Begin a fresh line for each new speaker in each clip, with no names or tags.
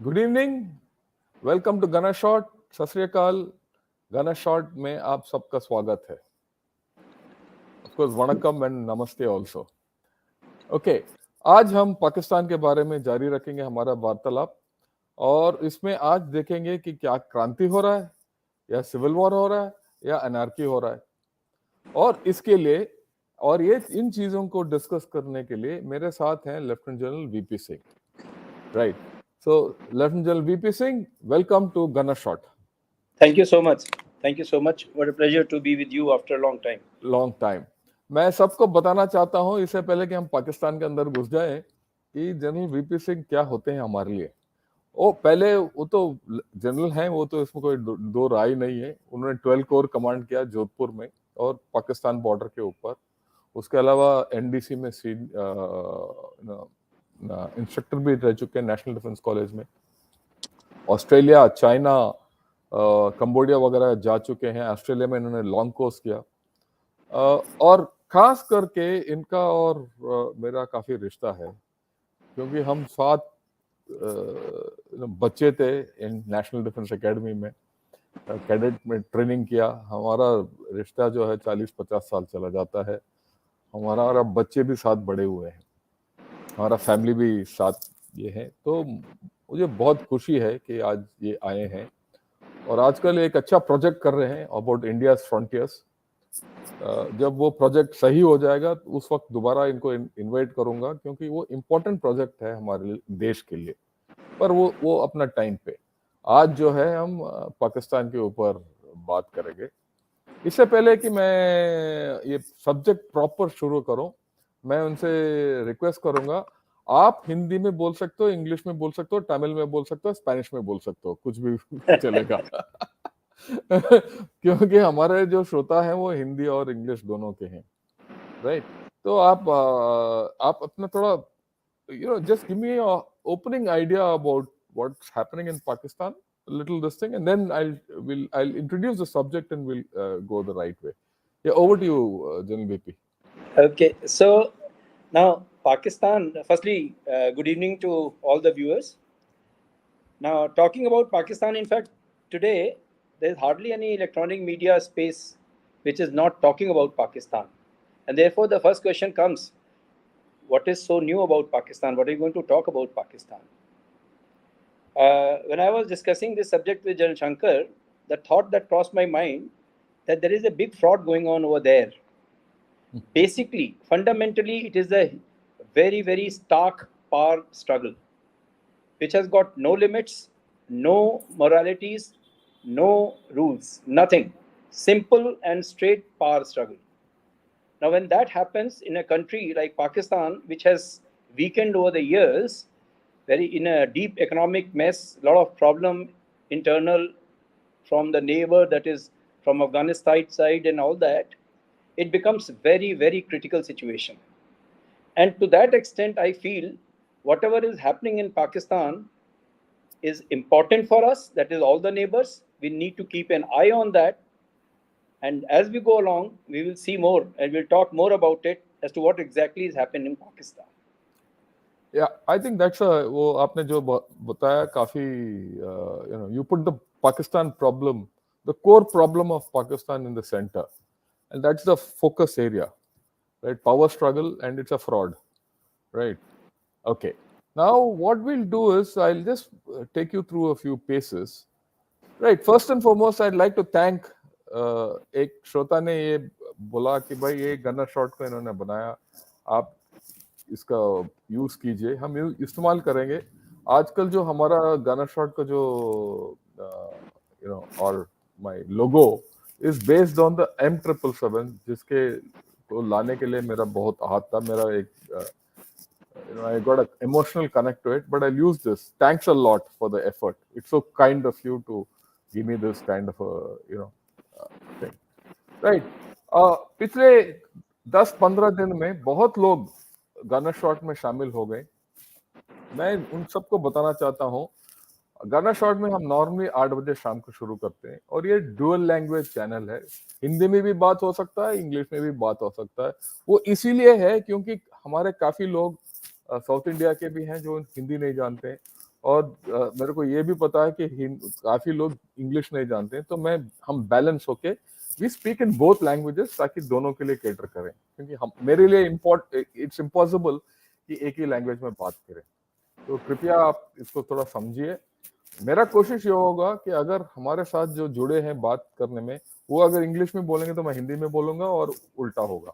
Good evening, welcome to गना shot. सत श्री अकाल। गना शॉट में आप सबका स्वागत है। ऑफ कोर्स वणक्कम एंड नमस्ते आल्सो। ओके, आज हम पाकिस्तान के बारे में जारी रखेंगे हमारा वार्तालाप, और इसमें आज देखेंगे कि क्या क्रांति हो रहा है, या सिविल वॉर हो रहा है, या अनार्की हो रहा है। और इसके लिए और ये इन चीजों को डिस्कस करने के लिए मेरे साथ हैं lieutenant general VP Singh. Right, so Lieutenant General VP Singh, welcome to Gunner Shot.
Thank you so much. Thank you so much. What a pleasure to be with you after a long time.
Long time. मैं सबको बताना चाहता हूं इससे पहले कि हम पाकिस्तान के अंदर घुस जाएं कि जनरल वीपी सिंह क्या होते हैं हमारे लिए। वो तो जनरल हैं, वो तो इसमें कोई दो राय नहीं है। उन्होंने 12 कोर कमांड किया जोधपुर में और पाकिस्तान बॉर्डर के ऊपर। उसके अलावा एनडीसी में इंस्ट्रक्टर भी रह चुके हैं नेशनल डिफेंस कॉलेज में। ऑस्ट्रेलिया, चाइना, कंबोडिया वगैरह जा चुके हैं। ऑस्ट्रेलिया में इन्होंने लॉन्ग कोर्स किया। और खास करके इनका और मेरा काफी रिश्ता है, क्योंकि हम साथ बच्चे थे इन नेशनल डिफेंस एकेडमी में, कैडेट में ट्रेनिंग किया। हमारा रिश्ता जो है 40-50 साल चला जाता है। हमारा बच्चे भी साथ बड़े हुए हैं, हमारा फैमिली भी साथ ये है। तो मुझे बहुत खुशी है कि आज ये आए हैं और आजकल एक अच्छा प्रोजेक्ट कर रहे हैं अबाउट इंडिया फ्रंटियर्स। जब वो प्रोजेक्ट सही हो जाएगा तो उस वक्त दोबारा इनको इनवाइट करूंगा, क्योंकि वो इम्पोर्टेंट प्रोजेक्ट है हमारे देश के लिए। पर वो अपना टाइम पे। आज जो है हम पाकिस्तान के ऊपर बात करेंगे। इससे पहले कि मैं ये सब्जेक्ट प्रॉपर शुरू करूं, मैं उनसे रिक्वेस्ट करूंगा, आप हिंदी में बोल सकते हो, इंग्लिश में बोल सकते हो, तमिल में बोल सकते हो, स्पेनिश में बोल सकते हो, कुछ भी चलेगा। क्योंकि हमारे जो श्रोता हैं वो हिंदी और इंग्लिश दोनों के हैं। राइट, तो आप अपना थोड़ा just give me a opening idea about what's happening in Pakistan, a little this thing, and then I'll introduce the subject and we'll go the right way. Yeah, over to you, General BP.
Okay, so now Pakistan. Firstly, good evening to all the viewers. Now, talking about Pakistan, in fact, today there's hardly any electronic media space which is not talking about Pakistan, and therefore the first question comes: what is so new about Pakistan? What are you going to talk about Pakistan? When I was discussing this subject with General Shankar, the thought that crossed my mind that there is a big fraud going on over there. Basically, fundamentally, it is a very, very stark power struggle, which has got no limits, no moralities, no rules, nothing. Simple and straight power struggle. Now, when that happens in a country like Pakistan, which has weakened over the years, very in a deep economic mess, a lot of problem internal from the neighbor, that is from Afghanistan side and all that, it becomes very, very critical situation. And to that extent, I feel whatever is happening in Pakistan is important for us, that is all the neighbors. We need to keep an eye on that. And as we go along, we will see more and we'll talk more about it as to what exactly is happening in Pakistan.
Yeah, I think that's वो आपने जो बताया काफी, you put the Pakistan problem, the core problem of Pakistan in the center, and that's the focus area, right? Power struggle, and it's a fraud, right? Okay. Now what we'll do is I'll just take you through a few paces. Right. First and foremost, I'd like to thank एक श्रोता ने ये बोला कि भाई ये gunner shot को इन्होंने बनाया, आप इसका यूज कीजिए, हम इस्तेमाल करेंगे। आजकल जो हमारा गनर शॉट का जो और my logo is based on the M777, जिसके को लाने के लिए मेरा बहुत हाथ था। मेरा एक I got an emotional connect to it, but I'll use this. Thanks a lot for the effort. It's so kind of you to give me this kind of a thing. Right. पिछले 10-15 दिन में बहुत लोग gunner shot में शामिल हो गए। मैं उन सबको बताना चाहता हूँ, गनर शॉट में हम नॉर्मली 8 बजे शाम को शुरू करते हैं, और ये डुअल लैंग्वेज चैनल है। हिंदी में भी बात हो सकता है, इंग्लिश में भी बात हो सकता है। वो इसीलिए है क्योंकि हमारे काफी लोग साउथ इंडिया के भी हैं जो हिंदी नहीं जानते हैं, और मेरे को ये भी पता है कि काफी लोग इंग्लिश नहीं जानते हैं, तो हम बैलेंस होके we speak in both languages ताकि दोनों के लिए केटर करें, क्योंकि हम मेरे लिए इट्स इम्पॉसिबल कि एक ही लैंग्वेज में बात करें। तो कृपया आप इसको थोड़ा समझिए। मेरा कोशिश ये होगा कि अगर हमारे साथ जो जुड़े हैं बात करने में, वो अगर इंग्लिश में बोलेंगे तो मैं हिंदी में बोलूंगा और उल्टा होगा।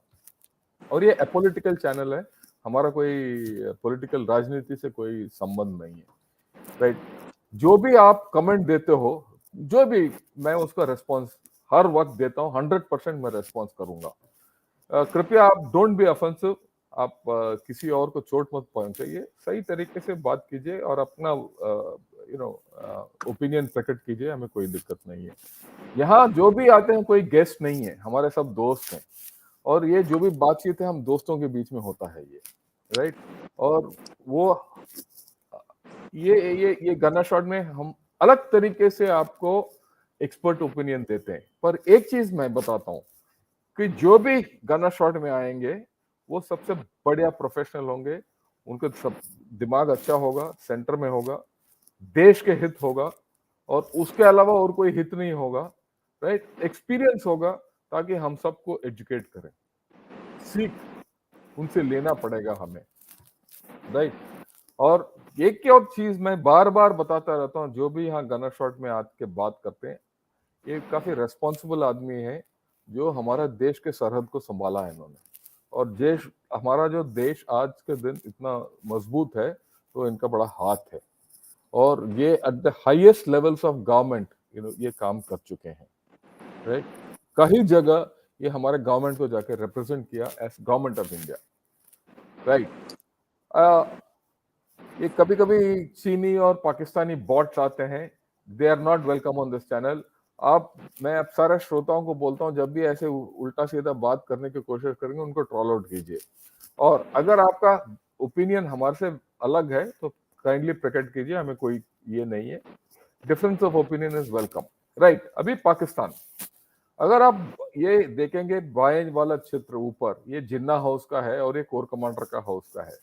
और ये अपोलिटिकल चैनल है, हमारा कोई पॉलिटिकल राजनीति से कोई संबंध नहीं है, राइट। जो भी आप कमेंट देते हो, जो भी, मैं उसका रेस्पॉन्स हर वक्त देता हूँ, 100% मैं रेस्पॉन्स करूंगा। कृपया आप डोंट बी ऑफेंसिव, आप किसी और को चोट मत पहुंचाइए, सही तरीके से बात कीजिए और अपना ओपिनियन प्रकट कीजिए, हमें कोई दिक्कत नहीं है। यहाँ जो भी आते हैं कोई गेस्ट नहीं है, हमारे सब दोस्त हैं, और ये जो भी बातचीत है हम दोस्तों के बीच में होता है ये, राइट। और वो ये गन्ना शॉट में हम अलग तरीके से आपको एक्सपर्ट ओपिनियन देते हैं। पर एक चीज मैं बताता हूँ कि जो भी गन्ना शॉट में आएंगे वो सबसे बढ़िया प्रोफेशनल होंगे, उनका सब दिमाग अच्छा होगा, सेंटर में होगा, देश के हित होगा, और उसके अलावा और कोई हित नहीं होगा, राइट। एक्सपीरियंस होगा ताकि हम सबको एजुकेट करें, सीख उनसे लेना पड़ेगा हमें, राइट। और एक की और चीज मैं बार बार बताता रहता हूँ, जो भी यहाँ गन्ना शॉट में आके बात करते हैं, ये काफी रेस्पॉन्सिबल आदमी है, जो हमारा देश के सरहद को संभाला है इन्होंने। और देश, हमारा जो देश आज के दिन इतना मजबूत है, तो इनका बड़ा हाथ है। और ये at the highest levels of government ये काम कर चुके हैं, राइट। कई जगह ये हमारे गवर्नमेंट को जाके रिप्रेजेंट किया as government of India, right. ये कभी कभी चीनी और पाकिस्तानी बॉट्स आते हैं, they are not welcome on this channel. मैं अब सारे श्रोताओं को बोलता हूँ, जब भी ऐसे उल्टा सीधा बात करने की कोशिश करेंगे उनको ट्रॉल आउट कीजिए। और अगर आपका ओपिनियन हमारे से अलग है तो काइंडली प्रकट कीजिए, हमें कोई ये नहीं है, difference of opinion is welcome, right. अभी पाकिस्तान, अगर आप ये देखेंगे बाएं वाला चित्र ऊपर, ये जिन्ना हाउस का है और ये कोर कमांडर का हाउस का है।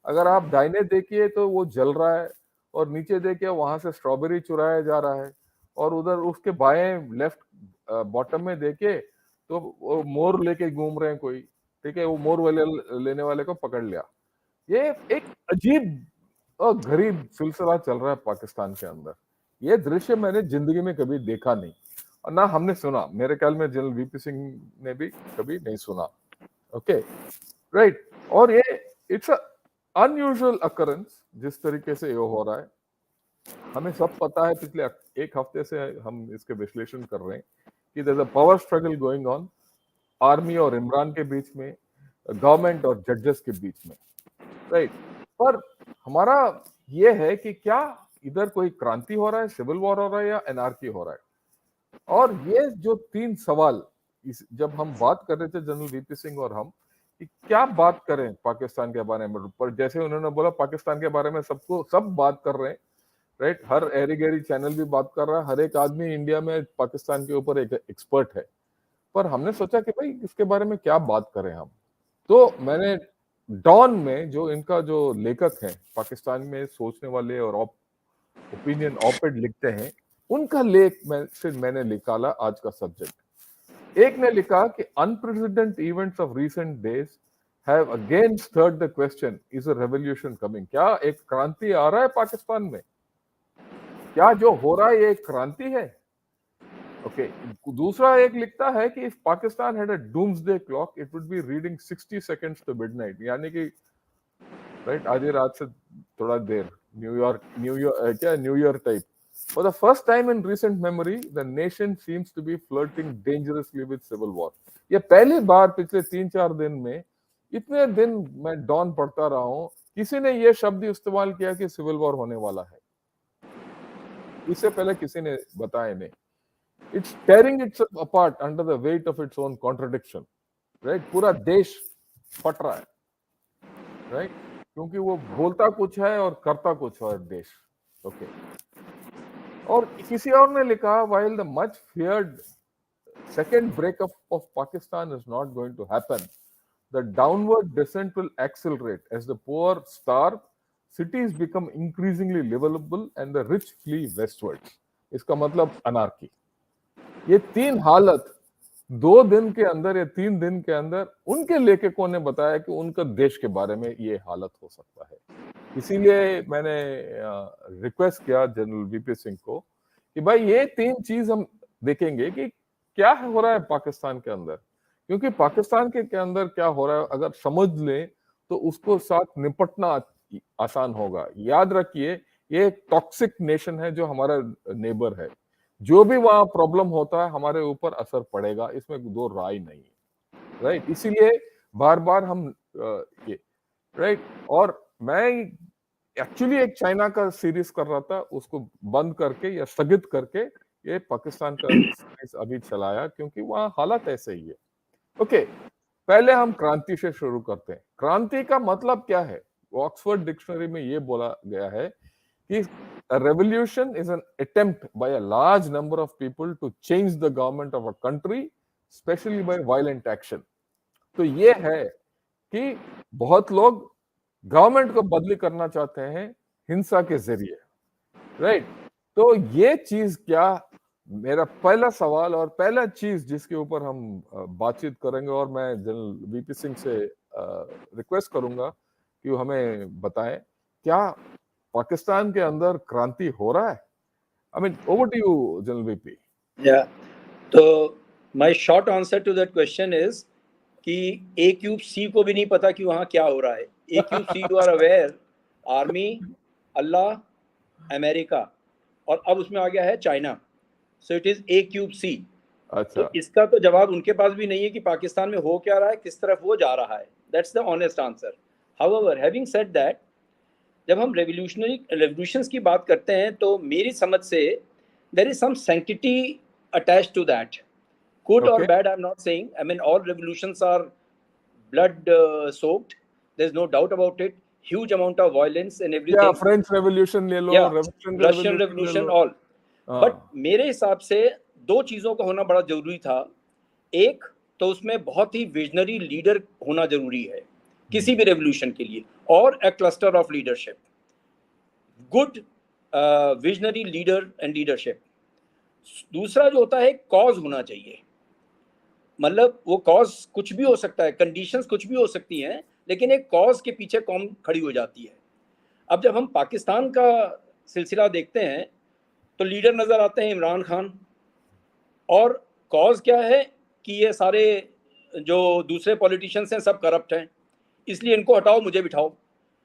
अगर आप दाहिने देखिए तो वो जल रहा है, और नीचे देखिए वहां से स्ट्रॉबेरी चुराया जा रहा है, और उधर उसके बाएं लेफ्ट बॉटम में देखिए तो वो मोर लेके घूम रहे हैं कोई, ठीक है, वो मोर वाले लेने वाले को पकड़ लिया। ये एक अजीब और गरीब सिलसिला चल रहा है पाकिस्तान के अंदर। ये दृश्य मैंने जिंदगी में कभी देखा नहीं, और ना हमने सुना, मेरे ख्याल में जनरल वीपी सिंह ने भी कभी नहीं सुना, ओके, राइट। और ये इट्स अनयूजुअल अकरेंस जिस तरीके से ये हो रहा है। हमें सब पता है, पिछले एक हफ्ते से हम इसके विश्लेषण कर रहे हैं कि there is a power struggle going on, army और इमरान के बीच में, गवर्नमेंट और जजेस के बीच में, राइट। पर हमारा ये है कि क्या इधर कोई क्रांति हो रहा है, सिविल वॉर हो रहा है, या एनार्की हो रहा है? और ये जो तीन सवाल जब हम बात कर रहे थे जनरल वीपी सिंह और हम, कि क्या बात करें पाकिस्तान के बारे में, पर जैसे उन्होंने बोला पाकिस्तान के बारे में सब बात कर रहे हैं, राइट। हर एरी गैरी चैनल भी बात कर रहा है, हर एक आदमी इंडिया में पाकिस्तान के ऊपर एक एक्सपर्ट है। पर हमने सोचा कि भाई इसके बारे में क्या बात करें हम। तो मैंने डॉन में जो इनका जो लेखक है, पाकिस्तान में सोचने वाले और ओपिनियन ऑपेड लिखते हैं, उनका लेख मैंने निकाला आज का सब्जेक्ट। एक ने लिखा कि unprecedented events of recent days have again stirred the question, is a revolution coming? क्या एक क्रांति आ रहा है पाकिस्तान में? क्या जो हो रहा है ये एक क्रांति है? ओके। दूसरा एक लिखता है कि if Pakistan had a doomsday clock it would be reading 60 seconds to midnight, यानी कि राइट आधी रात से थोड़ा देर, new year type. For the first time in recent memory, the nation seems to be flirting dangerously with civil war. ये पहली बार पिछले 3-4 दिन में, इतने दिन मैं डॉन पढ़ता रहा हूं, किसी ने ये शब्द इस्तेमाल किया कि सिविल वॉर होने वाला है। इससे पहले किसी ने बताया नहीं। It's tearing itself apart under the weight of its own contradiction, right? पूरा देश फट रहा है, राइट, क्योंकि वो बोलता कुछ है और करता कुछ है देश, ओके। और किसी और ने लिखा, while the much feared second breakup of Pakistan is not going to happen, the downward descent will accelerate as the poor starve, cities become increasingly livable and the rich flee westwards. इसका मतलब anarchy. ये तीन हालत 2 दिन के अंदर या 3 दिन के अंदर उनके लेखकों ने बताया कि उनका देश के बारे में ये हालत हो सकता है। इसीलिए मैंने रिक्वेस्ट किया जनरल वीपी सिंह को कि भाई ये 3 चीज हम देखेंगे कि क्या हो रहा है पाकिस्तान के अंदर, क्योंकि पाकिस्तान के अंदर क्या हो रहा है अगर समझ लें तो उसको साथ निपटना आसान होगा। याद रखिए ये एक टॉक्सिक नेशन है जो हमारा नेबर है, जो भी वहां प्रॉब्लम होता है हमारे ऊपर असर पड़ेगा, इसमें दो राय नहीं है, राइट। इसीलिए बार बार हम ये राइट। और मैं एक्चुअली एक चाइना का सीरीज कर रहा था, उसको बंद करके या स्थगित करके ये पाकिस्तान का सीरीज अभी चलाया क्योंकि वहां हालत ऐसे ही है। ओके, पहले हम क्रांति से शुरू करते हैं। क्रांति का मतलब क्या है? ऑक्सफोर्ड डिक्शनरी में ये बोला गया है कि a revolution is an attempt by a large number of people to change the government of a country, especially by violent action. तो ये है कि बहुत लोग गवर्नमेंट को बदली करना चाहते हैं हिंसा के जरिए, राइट। तो ये चीज क्या, मेरा पहला सवाल और पहला चीज जिसके ऊपर हम बातचीत करेंगे, और मैं जनरल वीपी सिंह से रिक्वेस्ट करूंगा कि वो हमें बताएं क्या पाकिस्तान के अंदर क्रांति हो रहा है। I mean over to you general VP.
या तो my short answer to that question is कि ए क्यूब सी को भी नहीं पता कि वहां क्या हो रहा है। A cube C you are aware, army, Allah, America, और अब उसमें आ गया है China, so it is a cube C.
अच्छा,
तो इसका तो जवाब उनके पास भी नहीं है कि पाकिस्तान में हो क्या रहा है, किस तरफ वो जा रहा है। That's the honest answer. However, having said that, जब हम रेवोल्यूशंस की बात करते हैं तो मेरी समझ से there is some sanctity attached to that, good or
Okay.
bad I'm not saying, I mean all revolutions are blood soaked, there's no doubt about it, huge amount of violence and
क्या
everything,
French revolution ले लो,
yeah,
Russian
Russian
revolution ले
revolution
लो।
all,
हाँ,
but मेरे हिसाब से दो चीज़ों का होना बड़ा जरूरी था। एक तो उसमें बहुत ही विजनरी लीडर होना जरूरी है किसी भी रेवोल्यूशन के लिए, और ए cluster of leadership, good visionary leader and leadership. दूसरा जो होता है कॉज होना चाहिए, मतलब वो कॉज कुछ भी हो सकता है, कंडीशंस कुछ भी हो सकती हैं, लेकिन एक कॉज के पीछे कौम खड़ी हो जाती है। अब जब हम पाकिस्तान का सिलसिला देखते हैं तो लीडर नज़र आते हैं इमरान खान, और कॉज क्या है कि ये सारे जो दूसरे पॉलिटिशियंस हैं सब करप्ट हैं, इसलिए इनको हटाओ मुझे बिठाओ।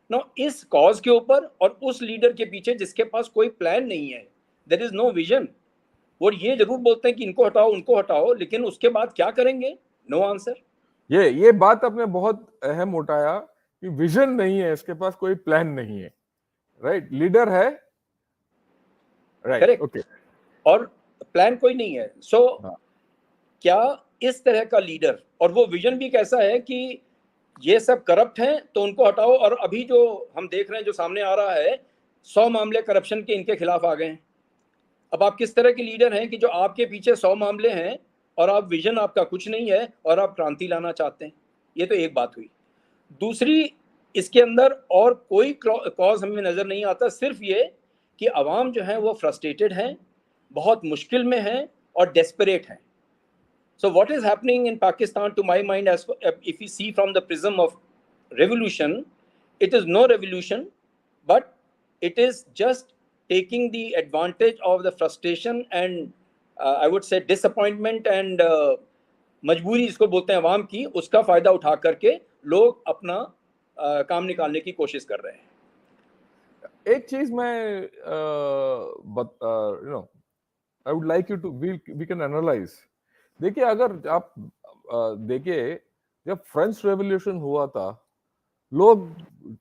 नो, इस कॉज के ऊपर और उस लीडर के पीछे जिसके पास कोई प्लान नहीं है, देयर इज नो विजन, और ये जरूर बोलते हैं कि इनको हटाओ उनको हटाओ, लेकिन उसके बाद क्या करेंगे? No answer.
ये बात आपने बहुत अहम उठाया कि विजन नहीं है, इसके पास कोई प्लान नहीं है, राइट। लीडर है, राइट,
करेक्ट,
ओके,
और प्लान कोई नहीं है। सो क्या इस तरह का लीडर, और वो विजन भी कैसा है कि ये सब करप्ट हैं तो उनको हटाओ, और अभी जो हम देख रहे हैं जो सामने आ रहा है 100 मामले करप्शन के इनके खिलाफ आ गए हैं। अब आप किस तरह के लीडर हैं कि जो आपके पीछे 100 मामले हैं और आप विजन आपका कुछ नहीं है और आप क्रांति लाना चाहते हैं? ये तो एक बात हुई। दूसरी, इसके अंदर और कोई कॉज हमें नज़र नहीं आता, सिर्फ ये कि अवाम जो है वो फ्रस्ट्रेटेड हैं, बहुत मुश्किल में हैं और डेस्परेट हैं। So what is happening in Pakistan, to my mind, as if we see from the prism of revolution, it is no revolution, but it is just taking the advantage of the frustration and I would say disappointment and मजबूरी जिसको बोलते हैं अवाम की, उसका फायदा उठा करके लोग अपना काम निकालने की कोशिश कर रहे हैं।
एक चीज मैं you know I would like you to we can analyse. देखिए, अगर आप देखिए जब फ्रेंच रेवोल्यूशन हुआ था लोग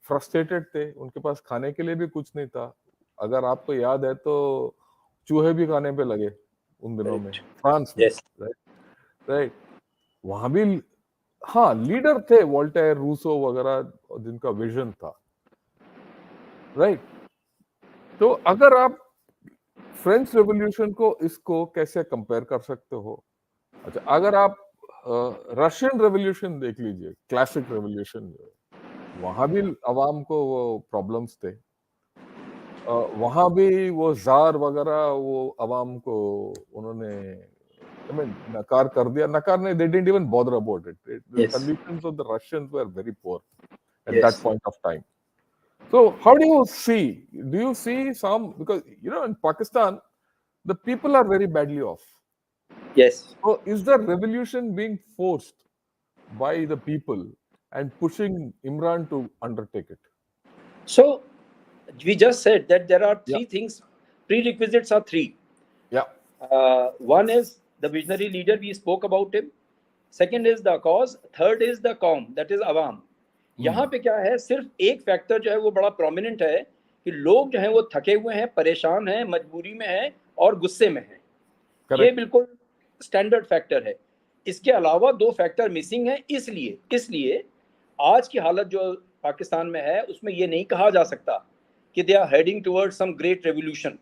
फ्रस्ट्रेटेड थे, उनके पास खाने के लिए भी कुछ नहीं था। अगर आपको याद है तो चूहे भी खाने पे लगे उन दिनों में फ्रांस में,
Yes.
Right, right. वहां भी हाँ लीडर थे, वोल्टेयर, रूसो वगैरह, जिनका विजन था, राइट। तो अगर आप फ्रेंच रेवोल्यूशन को इसको कैसे कंपेयर कर सकते हो? अच्छा, अगर आप रशियन रेवोल्यूशन देख लीजिए, क्लासिक रेवोल्यूशन जो है, वहां भी अवाम को वो प्रॉब्लम्स थे, वहां भी वो जार वगैरह वो अवाम को उन्होंने नकार कर दिया, नकार नहीं, they didn't even bother about it. The
Yes.
conditions of the Russians were very poor at that
Yes.
point of time. So how do you see some, because in Pakistan the people are very badly off.
Yes.
So is the revolution being forced by the people and pushing Imran to undertake it?
So we just said that there are
Yeah,
three things. Prerequisites are three.
yeah.
One is the visionary leader, we spoke about him. Second is the cause. Third is the कौम, that is अवाम. यहाँ पे क्या है, सिर्फ एक factor जो है वो बड़ा प्रोमिनेंट है कि लोग जो हैं वो थके हुए हैं, परेशान हैं, मजबूरी में हैं और गुस्से में हैं. ये
Correct.
बिल्कुल स्टैंडर्ड फैक्टर है. इसके अलावा दो फैक्टर मिसिंग हैं. इसलिए आज की हालत जो पाकिस्तान में है उसमें ये नहीं कहा जा सकता कि they are heading towards some great revolution.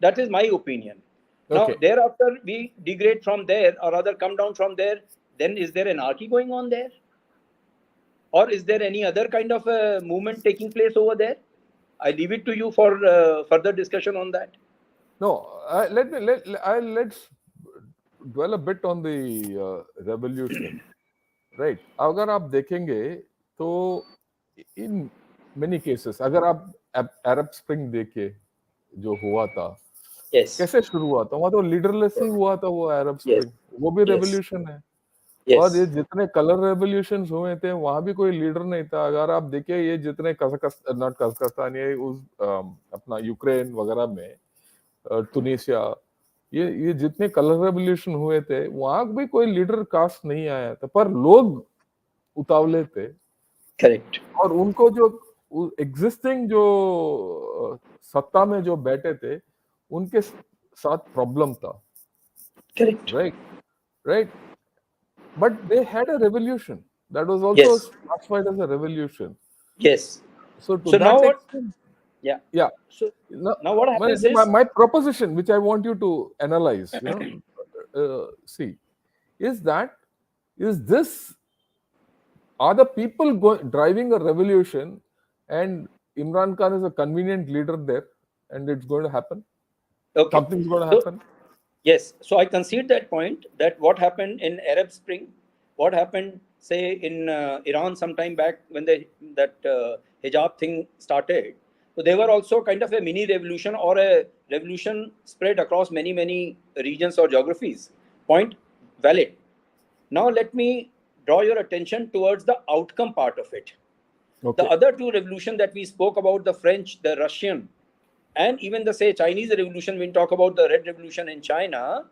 That is my opinion. Now,
Okay.
thereafter, we degrade from there, or rather come down from there. Then, is there anarchy going on there, or is there any other kind of a movement taking place over there? I leave it to you for further discussion on that.
No, let's dwell a bit on the revolution, right? अगर आप देखेंगे तो in many cases, अगर आप अरब spring देखिए जो हुआ था,
Yes.
कैसे शुरू हुआ था, वहां तो लीडरलेस ही हुआ था वो अरब
Yes.
स्प्रिंग, वो भी
Yes.
रेवोल्यूशन है. और ये
Yes.
जितने कलर रेवोल्यूशन हुए थे वहां भी कोई लीडर नहीं था. अगर आप देखिए ये जितने कजाकिस्तान, ये उस अपना यूक्रेन वगैरह में, टुनीशिया, ये जितने कलर रेवोल्यूशन हुए थे वहां भी कोई लीडर कास्ट नहीं आया था, पर लोग उतावले थे.
Correct.
और उनको जो एग्जिस्टिंग जो सत्ता में जो बैठे थे उनके साथ प्रॉब्लम था.
Correct.
Right. But they had a revolution that was also
Yes.
classified as a revolution.
Yes.
So to
So
that
now what?
extent,
Yeah.
yeah.
So
Now,
now what happens is
my proposition, which I want you to analyze, see, is this are the people driving a revolution, and Imran Khan is a convenient leader there, and it's going to happen.
okay.
Something's going to
So,
happen.
yes, so I concede that point, that what happened in Arab Spring, what happened, say, in Iran sometime back when that hijab thing started. So they were also kind of a mini revolution, or a revolution spread across many, many regions or geographies. Point valid. Now let me draw your attention towards the outcome part of it.
Okay.
The other two revolutions that we spoke about, the French, the Russian, and even the, say, Chinese revolution, when we talk about the Red Revolution in China,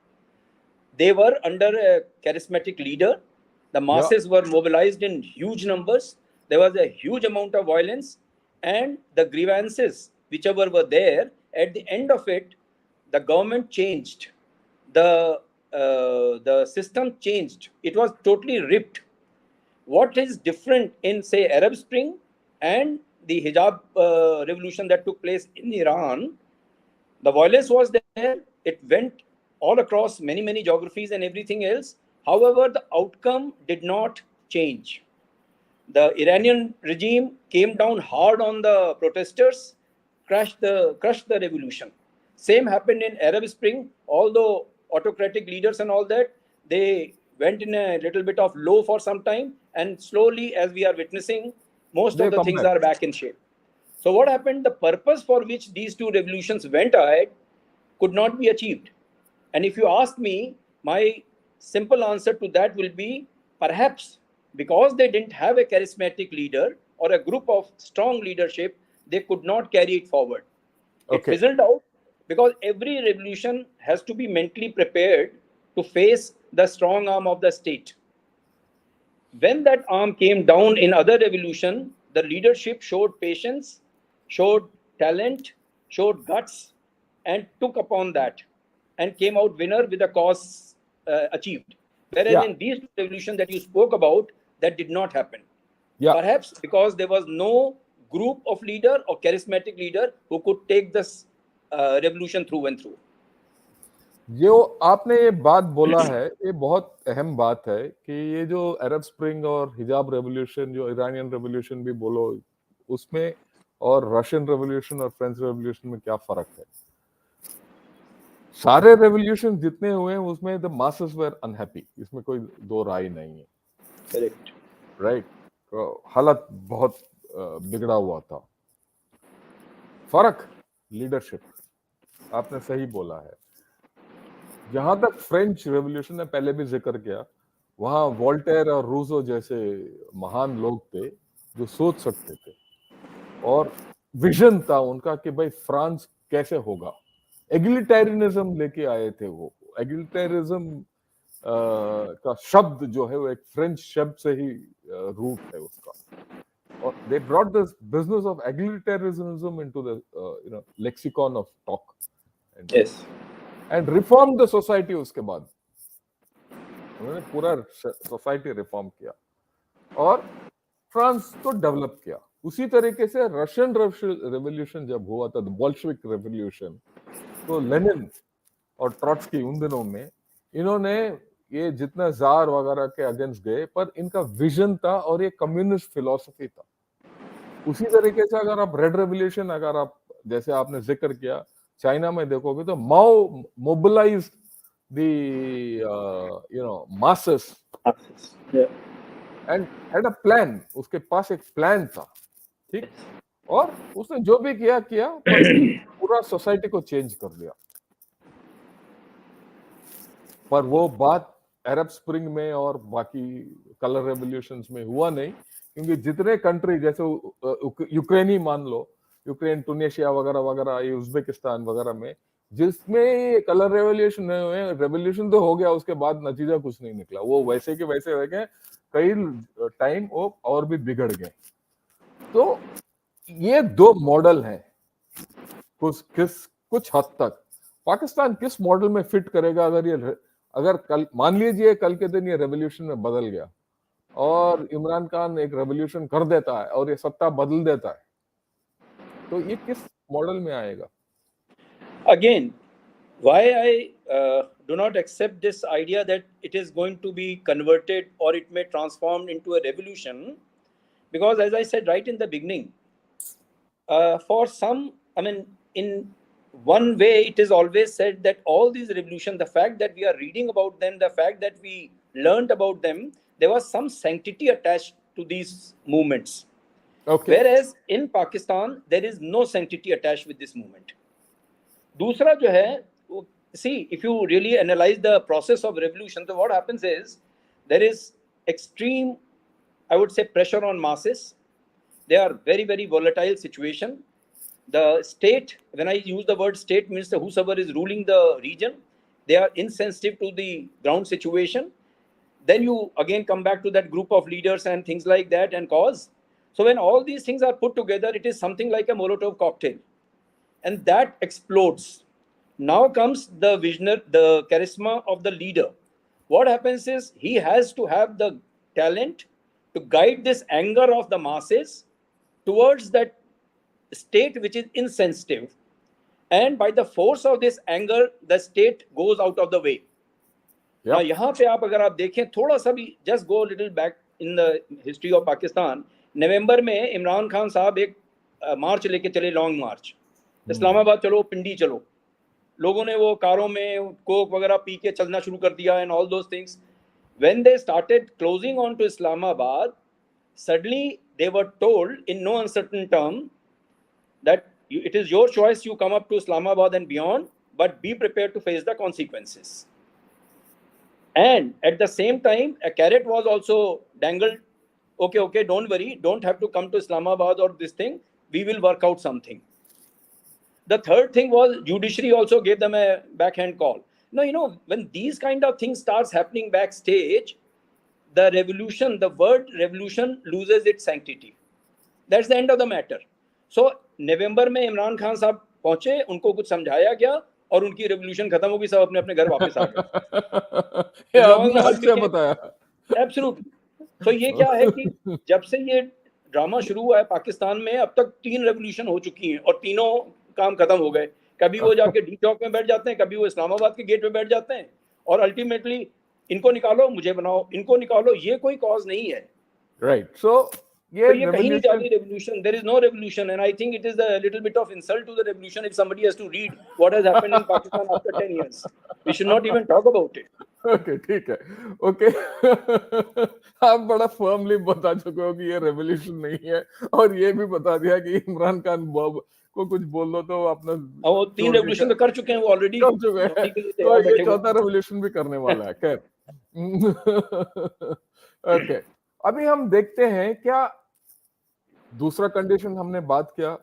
they were under a charismatic leader. The masses were mobilized in huge numbers. There was a huge amount of violence, and the grievances, whichever were there, at the end of it, the government changed. The system changed. It was totally ripped. What is different in, say, Arab Spring and the hijab revolution that took place in Iran? The violence was there. It went all across many, many geographies and everything else. However, the outcome did not change. The Iranian regime came down hard on the protesters, crushed the revolution. Same happened in Arab Spring. Although autocratic leaders and all that, they went in a little bit of low for some time, and slowly, as we are witnessing, most of the things are back in shape. So what happened? The purpose for which these two revolutions went ahead could not be achieved. And if you ask me, my simple answer to that will be, perhaps because they didn't have a charismatic leader or a group of strong leadership, they could not carry it forward. It fizzled out because every revolution has to be mentally prepared to face the strong arm of the state. When that arm came down in other revolution, the leadership showed patience, showed talent, showed guts, and took upon that, and came out winner with the cause achieved. Whereas in these revolutions that you spoke about, that did not happen. Perhaps because there was no group of leader or charismatic leader who could take this revolution through and through.
जो आपने ये बात बोला है, ये बहुत अहम बात है कि ये जो अरब स्प्रिंग और हिजाब रेवोल्यूशन, जो ईरानियन रेवोल्यूशन भी बोलो उसमें, और रशियन रेवोल्यूशन और फ्रेंच रेवोल्यूशन में क्या फर्क है। सारे रेवोल्यूशन जितने हुए हैं उसमें द मासेस वर अनहैप्पी, इसमें कोई दो राय नहीं है।
करेक्ट।
राइट। तो हालत बहुत बिगड़ा हुआ था। फर्क लीडरशिप, आपने सही बोला है। जहां तक फ्रेंच रेवोल्यूशन ने पहले भी जिक्र किया, वहां वोल्टेयर और रूसो जैसे महान लोग थे जो सोच सकते थे, और विजन था उनका कि भाई फ्रांस कैसे होगा। एग्लिटेरियनिज्म लेके आए थे वो। एग्लिटेरियनिज्म का शब्द जो है वो एक फ्रेंच शब्द से ही रूट है उसका, और they brought this business of egalitarianism into the lexicon of talk
yes.
and reformed the society। उसके बाद उन्होंने पूरा सोसाइटी रिफॉर्म किया और फ्रांस को डेवलप किया। उसी तरीके से रशियन रेवोल्यूशन जब हुआ था, बोल्शेविक रेवोल्यूशन, तो लेनिन और ट्रॉट्स्की उन दिनों में, इन्होंने ये जितना जार वगैरह के अगेंस्ट गए, पर इनका विजन था और ये कम्युनिस्ट फिलॉसफी था। उसी तरीके से अगर आप रेड रेवोल्यूशन, अगर आप जैसे आपने जिक्र किया चाइना में देखोगे, तो Mao mobilised the masses and had a plan. उसके पास एक प्लान था, ठीक, और उसने जो भी किया किया, पर पूरा सोसाइटी को चेंज कर दिया। पर वो बात अरब स्प्रिंग में और बाकी कलर रेवोल्यूशंस में हुआ नहीं, क्योंकि जितने कंट्री जैसे यूक्रेनी मान लो, यूक्रेन, टूनिशिया वगैरह वगैरह, ये उज्बेकिस्तान वगैरह में, जिसमें कलर रेवोल्यूशन नहीं हुए, रेवोल्यूशन तो हो गया, उसके बाद नतीजा कुछ नहीं निकला, वो वैसे के वैसे रह गए, कई टाइम वो और भी बिगड़ गए। तो ये दो मॉडल हैं कुछ हद तक। पाकिस्तान किस मॉडल में फिट करेगा? अगर कल मान लीजिए कल के दिन ये रेवोल्यूशन में बदल गया और इमरान खान एक रेवोल्यूशन कर देता है और ये सत्ता बदल देता है, तो ये किस मॉडल में आएगा?
Again, why I do not accept this idea that it is going to be converted or it may transform into a revolution, because as I said right in the beginning, for some, I mean, in one way, it is always said that all these revolutions, the fact that we are reading about them, the fact that we learned about them, there was some sanctity attached to these movements.
Okay.
Whereas in Pakistan, there is no sanctity attached with this movement. दूसरा जो है, see, if you really analyze the process of revolution, so what happens is there is extreme, I would say, pressure on masses. They are very, very volatile situation. The state, when I use the word state, means that whosoever is ruling the region, they are insensitive to the ground situation. Then you again come back to that group of leaders and things like that and cause. So when all these things are put together, it is something like a Molotov cocktail. And that explodes. Now comes the visionary, the charisma of the leader. What happens is he has to have the talent to guide this anger of the masses towards that state which is insensitive. And by the force of this anger, the state goes out of the way. Now, यहाँ पे अगर आप देखें थोड़ा सा भी, just go a little back in the history of Pakistan, नवंबर में इमरान खान साहब एक मार्च लेके चले, लॉन्ग मार्च, इस्लामाबाद चलो, पिंडी चलो, लोगों ने वो कारों में कोक वगैरह पी के चलना शुरू कर दिया and all those things. When they started closing on to Islamabad, suddenly they were told in no uncertain term that it is your choice, you come up to Islamabad and beyond, but be prepared to face the consequences. And at the same time, a carrot was also dangled. Okay, don't worry, don't have to come to Islamabad or this thing, we will work out something. The third thing was judiciary also gave them a backhand call. Now, when these kind of things starts happening backstage, the revolution, the word revolution loses its sanctity. That's the end of the matter. So नवंबर में इमरान खान साहब पहुंचे, उनको कुछ समझाया गया और उनकी revolution खत्म हो गई, सब अपने अपने घर वापस आ गए। Absolutely. So ये क्या है कि जब से ये ड्रामा शुरू हुआ है पाकिस्तान में, अब तक 3 रेवोल्यूशन हो चुकी हैं और तीनों काम खत्म हो गए। कभी वो जाके डी चौक में बैठ जाते हैं, कभी वो इस्लामाबाद के गेट में बैठ जाते हैं, और अल्टीमेटली इनको निकालो मुझे बनाओ, इनको निकालो, ये कोई कॉज नहीं है।
राइट, सो
तो ये कहीं नहीं जा रही revolution. There is no revolution, and I think it is a little bit of insult to the revolution if somebody has to read what has happened in Pakistan after 10 years. We should not even talk about it.
Okay, ठीक है, okay. आप बड़ा firmly बता चुके हो कि ये revolution नहीं है, और ये भी बता दिया कि इमरान खान को कुछ बोल दो तो अपना
वो 3 रेवोल्यूशन तो कर चुके हैं वो ऑलरेडी,
कर चुके हैं, तो ये चौथा रेवोल्यूशन भी करने वाला है। खैर, ओके, अभी हम देखते हैं क्या दूसरा कंडीशन हमने बात किया,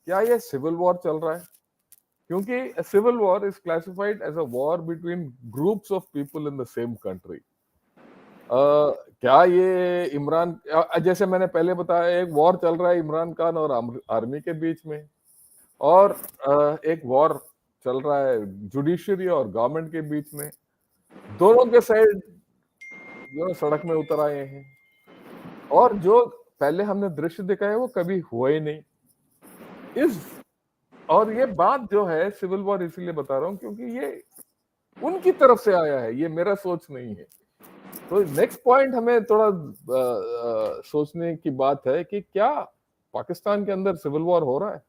क्या ये सिविल वॉर चल रहा है? क्योंकि civil war is classified as a war between groups of people in the same country. क्या ये इमरान, जैसे मैंने पहले बताया, एक वॉर चल रहा है इमरान खान और आर्मी के बीच में, और एक वॉर चल रहा है जुडिशरी और गवर्नमेंट के बीच में। दोनों के साइड जो सड़क में उतर आए हैं, और जो पहले हमने दृश्य देखा है वो कभी हुआ ही नहीं। और ये बात जो है सिविल वॉर इसीलिए बता रहा हूं क्योंकि ये उनकी तरफ से आया है, ये मेरा सोच नहीं है। तो नेक्स्ट पॉइंट हमें थोड़ा सोचने की बात है कि क्या पाकिस्तान के अंदर सिविल वॉर हो रहा है?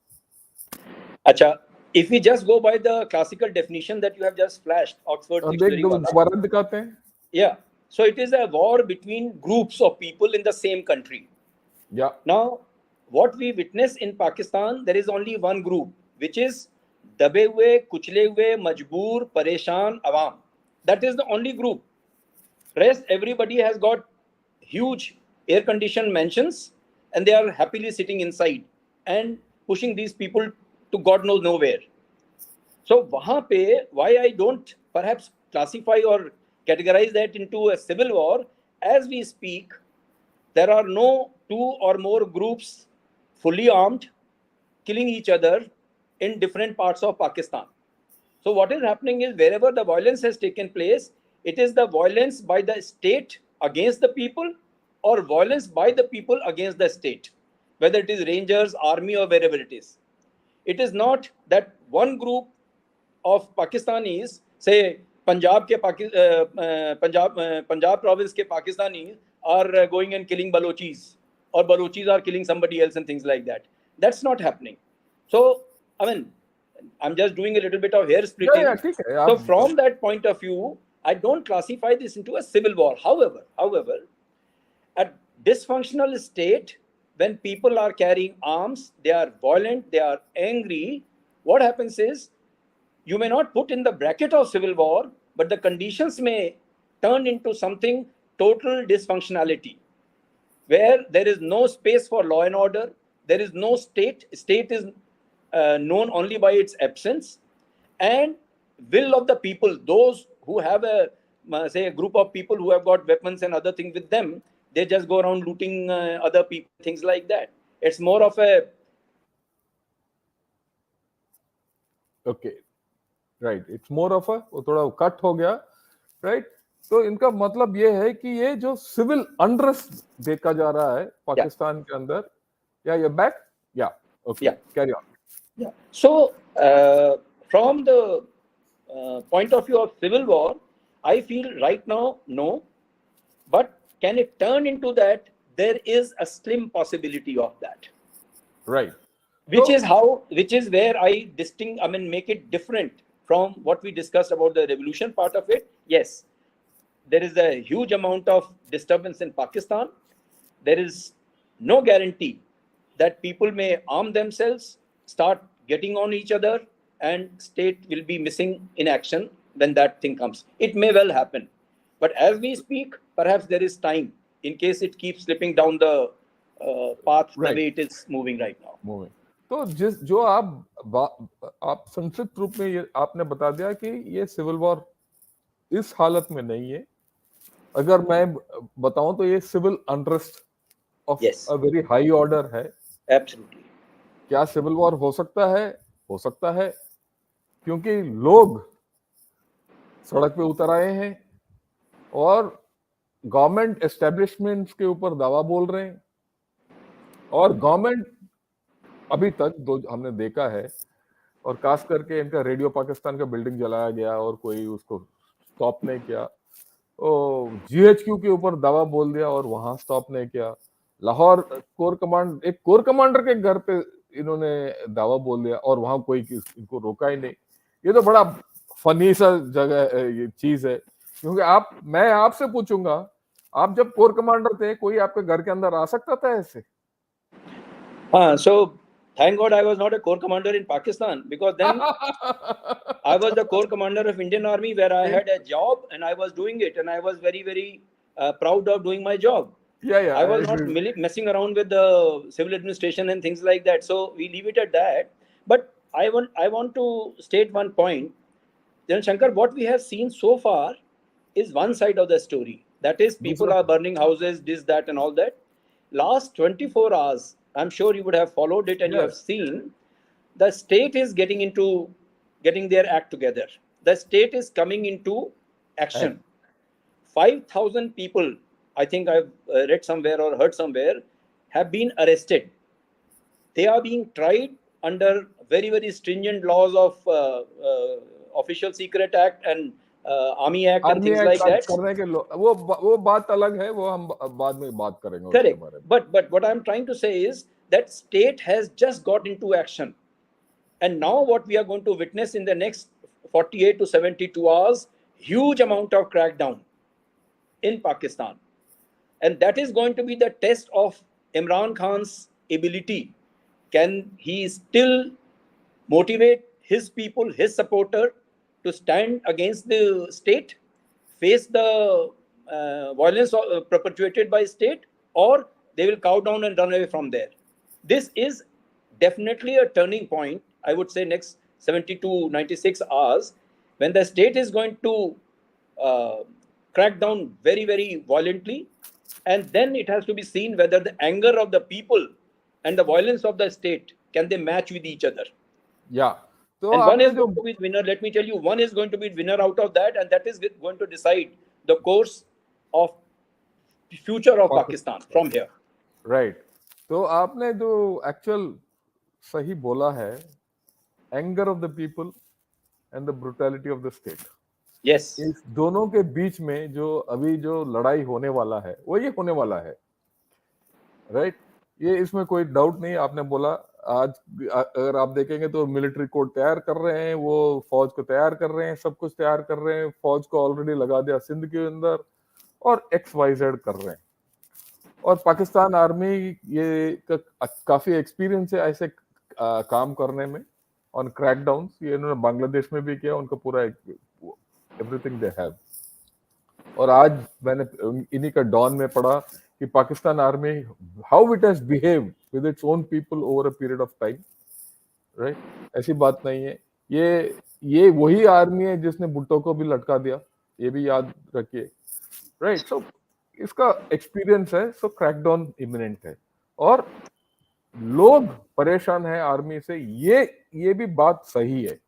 अच्छा, if we just go by the classical definition that you have just flashed, Oxford Dictionary
दोबारा दिखाते हैं।
Yeah, so it is a war between groups of people in the same country.
Yeah.
Now, what we witness in Pakistan, there is only one group, which is दबे हुए, कुचले हुए, मजबूर, परेशान अवाम. That is the only group. Rest, everybody has got huge air-conditioned mansions, and they are happily sitting inside and pushing these people to God knows nowhere. So, वहाँ पे, why I don't perhaps classify or categorize that into a civil war, as we speak, there are no 2 or more groups fully armed killing each other in different parts of Pakistan. So what is happening is wherever the violence has taken place, it is the violence by the state against the people, or violence by the people against the state, whether it is rangers, army, or wherever it is. It is not that one group of Pakistanis, say Punjab province ke Pakistanis are going and killing Balochis, or Balochis are killing somebody else and things like that. That's not happening. So, I mean, I'm just doing a little bit of hair splitting. So from that point of view, I don't classify this into a civil war. However, a dysfunctional state, when people are carrying arms, they are violent, they are angry, what happens is, you may not put in the bracket of civil war, but the conditions may turn into something total dysfunctionality, where there is no space for law and order, there is no state is known only by its absence, and will of the people, those who have a group of people who have got weapons and other things with them, they just go around looting other people, things like that. It's more of a
right, it's more of वो थोड़ा cut हो गया, right. तो इनका मतलब ये है कि ये जो सिविल अनरेस्ट देखा जा रहा है पाकिस्तान के अंदर, या back, okay, carry on.
So from the point of view of civil war, I feel right now no, but can it turn into that? There is a slim possibility of that,
right?
Which is where I make it different from what we discussed about the revolution part of it. Yes, there is a huge amount of disturbance in Pakistan. There is no guarantee that people may arm themselves, start getting on each other, and state will be missing in action when that thing comes. It may well happen. But as we speak, perhaps there is time in case it keeps slipping down the path the way it is moving right now.
तो जो आप संक्षिप्त रूप में ये आपने बता दिया कि ये सिविल वॉर इस हालत में नहीं है। अगर मैं बताऊं तो ये civil unrest of a very high order है।
एब्सोल्युटली।
क्या सिविल वॉर हो सकता है? हो सकता है, क्योंकि लोग सड़क पे उतर आए हैं और गवर्नमेंट एस्टेब्लिशमेंट्स के ऊपर दावा बोल रहे हैं, और गवर्नमेंट अभी तक हमने देखा है और खास करके इनका रेडियो पाकिस्तान का बिल्डिंग जलाया गया और कोई उसको स्टॉप नहीं किया। ओ जीएचक्यू के ऊपर दवा बोल दिया और वहां स्टॉप नहीं किया। लाहौर एक कोर कमांडर के घर पे इन्होंने दावा बोल दिया और वहां कोई इनको रोका ही नहीं। ये तो बड़ा फनी सा जगह ये चीज है, क्योंकि मैं आपसे पूछूंगा, आप जब कोर कमांडर थे कोई आपके घर के अंदर आ सकता था ऐसे?
So thank God I was not a corps commander in Pakistan, because then I was the corps commander of Indian Army, where I had a job and I was doing it, and I was very, very proud of doing my job.
Yeah,
I
I
was not
agree.
messing around with the civil administration and things like that. So we leave it at that. But I want to state one point. Then Shankar, what we have seen so far is one side of the story. That is, people
दूसरा,
are burning houses, this, that, and all that. Last 24 hours, I'm sure you would have followed it and you have
yes,
seen the state is getting their act together. The state is coming into
act.
action. 5,000 people, I think I've read somewhere or heard somewhere, have been arrested. They are being tried under very, very stringent laws of Official Secret Act and Army Act and
army
things
act
like that.
करने के वो बात अलग है, वो हम बाद में बात करेंगे उसके
Correct.
बारे में।
But what I'm trying to say is that state has just got into action. And now what we are going to witness in the next 48 to 72 hours, huge amount of crackdown in Pakistan. And that is going to be the test of Imran Khan's ability. Can he still motivate his people, his supporter, to stand against the state, face the violence perpetuated by state, or they will cow down and run away from there? This is definitely a turning point, I would say, next 70 to 96 hours, when the state is going to uh, crack down very, very violently. And then it has to be seen whether the anger of the people and the violence of the state, can they match with each other?
या तो
And one
आपने
is
जो
going to be winner. Let me tell you, one is going to be winner out of that, and that is going to decide the course of the future of Pakistan from here.
Right, तो आपने जो actual सही बोला है, anger of the people and the brutality of the state,
Yes.
इस दोनों के बीच में जो अभी जो लड़ाई होने वाला है वो ये होने वाला है, राइट? ये इसमें कोई डाउट नहीं। आपने बोला आज अगर आप देखेंगे तो मिलिट्री कोड तैयार कर रहे हैं, वो फौज को तैयार कर रहे हैं, सब कुछ तैयार कर रहे हैं, फौज को ऑलरेडी लगा दिया सिंध के अंदर और XYZ कर रहे हैं। और पाकिस्तान आर्मी ये काफी एक्सपीरियंस है ऐसे काम करने में ऑन क्रैकडाउन। ये इन्होंने बांग्लादेश में भी किया, उनका पूरा एवरीथिंग दे हैव। और आज मैंने इन्हीं का डॉन में पढ़ा कि Pakistan army how it has behave with its own people over a period of time, right? ऐसी बात नहीं है। ये वही आर्मी है जिसने भुट्टो को भी लटका दिया, ये भी याद रखिए, राइट? सो इसका एक्सपीरियंस है। सो क्रैकडाउन इमिनेंट है और लोग परेशान है आर्मी से, ये भी बात सही है।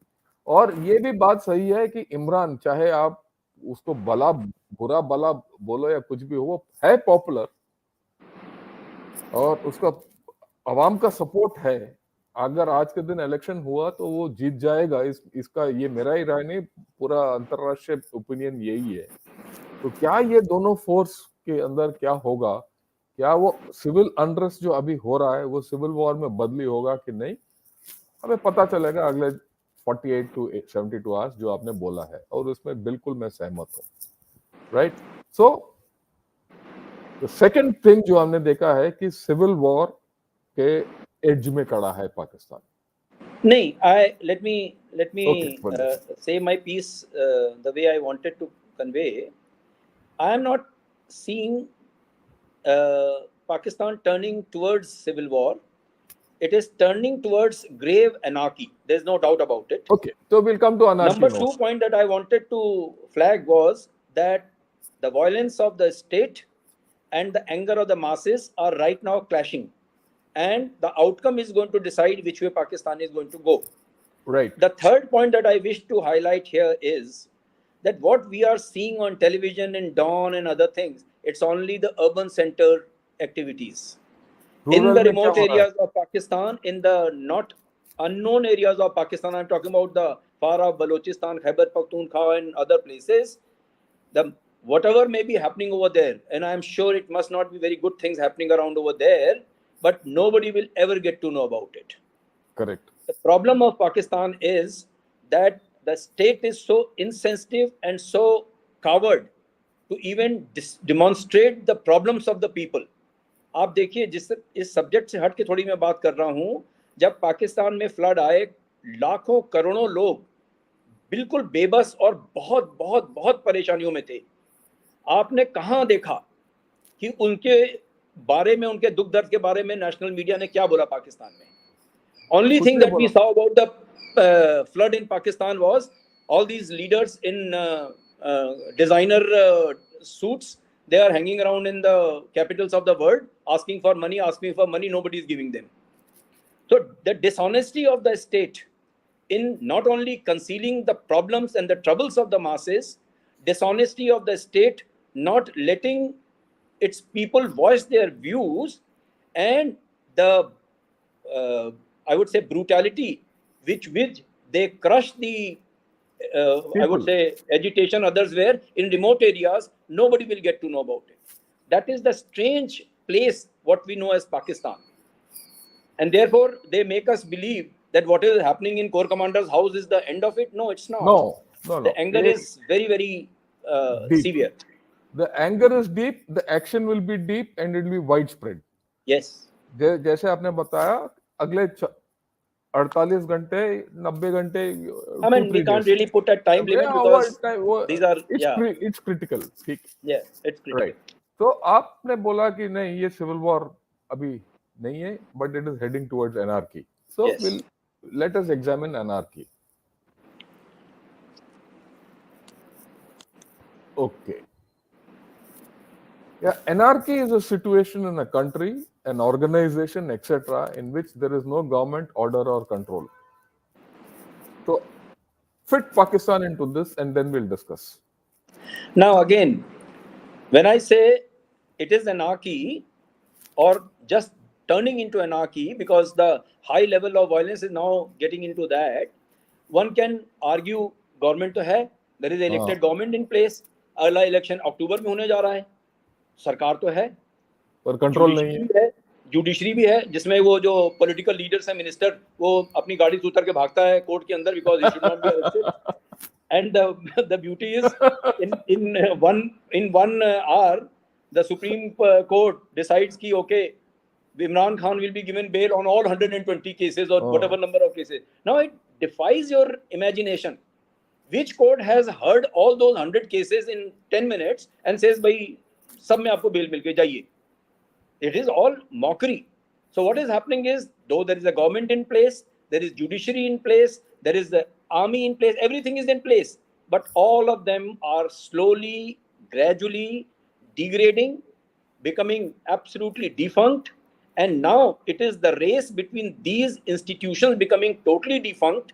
और ये भी बात सही है कि इमरान, चाहे आप उसको बुरा भला बोलो या कुछ भी हो, वो है पॉपुलर और उसका अवाम का सपोर्ट है। अगर आज के दिन इलेक्शन हुआ तो वो जीत जाएगा, इसका ये मेरा ही राय नहीं, पूरा अंतरराष्ट्रीय ओपिनियन यही है। तो क्या ये दोनों फोर्स के अंदर क्या होगा, क्या वो सिविल अनरेस्ट जो अभी हो रहा है वो सिविल वॉर में बदली होगा कि नहीं, हमें पता चलेगा अगले 48 to 72 आवर्स जो आपने बोला है, और उसमें बिल्कुल मैं सहमत हूँ, right? So the second thing जो हमने देखा है कि सिविल वॉर के एज में खड़ा है पाकिस्तान।
नहीं, let me
Okay,
say my piece the way I wanted to convey. I am not seeing Pakistan turning towards civil war. It is turning towards grave anarchy. There's no doubt about it.
Okay, so we'll come to anarchy
Number
now.
2 point that I wanted to flag was that the violence of the state and the anger of the masses are right now clashing, and the outcome is going to decide which way Pakistan is going to go.
Right.
The third point that I wish to highlight here is that what we are seeing on television in Dawn and other things, it's only the urban center activities. In the remote areas of Pakistan, in the not unknown areas of Pakistan, I'm talking about the far off Balochistan, Khyber Pakhtunkhwa and other places, the whatever may be happening over there, and I'm sure it must not be very good things happening around over there, but nobody will ever get to know about it.
Correct.
The problem of Pakistan is that the state is so insensitive and so coward to even demonstrate the problems of the people. आप देखिए, जिस इस subject से हट के थोड़ी मैं बात कर रहा हूं, जब पाकिस्तान में फ्लड आए, लाखों करोड़ों लोग बिल्कुल बेबस और बहुत बहुत बहुत परेशानियों में थे. आपने कहां देखा कि उनके बारे में, उनके दुख दर्द के बारे में नेशनल मीडिया ने क्या बोला पाकिस्तान में? Only thing that we saw about the flood in Pakistan was all these leaders in designer suits. They are hanging around in the capitals of the world, asking for money. Nobody is giving them. So the dishonesty of the state in not only concealing the problems and the troubles of the masses, dishonesty of the state not letting its people voice their views, and the I would say brutality which they crush the I would say agitation others were in remote areas, nobody will get to know about it. That is the strange place what we know as Pakistan, and therefore they make us believe that what is happening in Corps Commander's house is the end of it. No, it's not.
No.
The anger is very, very severe.
The anger is deep, the action will be deep, and it will be widespread.
Yes.
जैसे आपने बताया, अगले 48 घंटे 90 घंटे,
I mean, we can't really put a time limit because these are
it's critical. ठीक.
Yeah, it's critical.
Right. तो आपने बोला कि नहीं, ये सिविल वॉर अभी नहीं है, but it is heading towards anarchy. So let us examine anarchy. Okay. Yeah, anarchy is a situation in a country, an organization, etc., in which there is no government order or control. So, fit Pakistan into this, and then we'll discuss.
Now, again, when I say it is anarchy, or just turning into anarchy, because the high level of violence is now getting into that, one can argue government to hai, there is elected government in place, अगला election अक्टूबर में होने जा रहा है, सरकार तो है,
पर कंट्रोल नहीं है,
जुडिशरी भी है, जिसमें वो जो पॉलिटिकल लीडर्स हैं, मिनिस्टर, वो अपनी गाड़ी से उतर के भागता है कोर्ट के अंदर because he should not be arrested. And the beauty is in one hour the Supreme Court decides कि okay, Imran Khan will be given bail on all 120 cases or whatever number of cases. Now it defies your imagination. Which court has heard all those 100 cases in 10 minutes and says, "Bhai, सब में आपको bail मिल के जाइए." It is all mockery. So what is happening is, though there is a government in place, there is judiciary in place, there is the army in place, everything is in place, but all of them are slowly, gradually degrading, becoming absolutely defunct, and now it is the race between these institutions becoming totally defunct,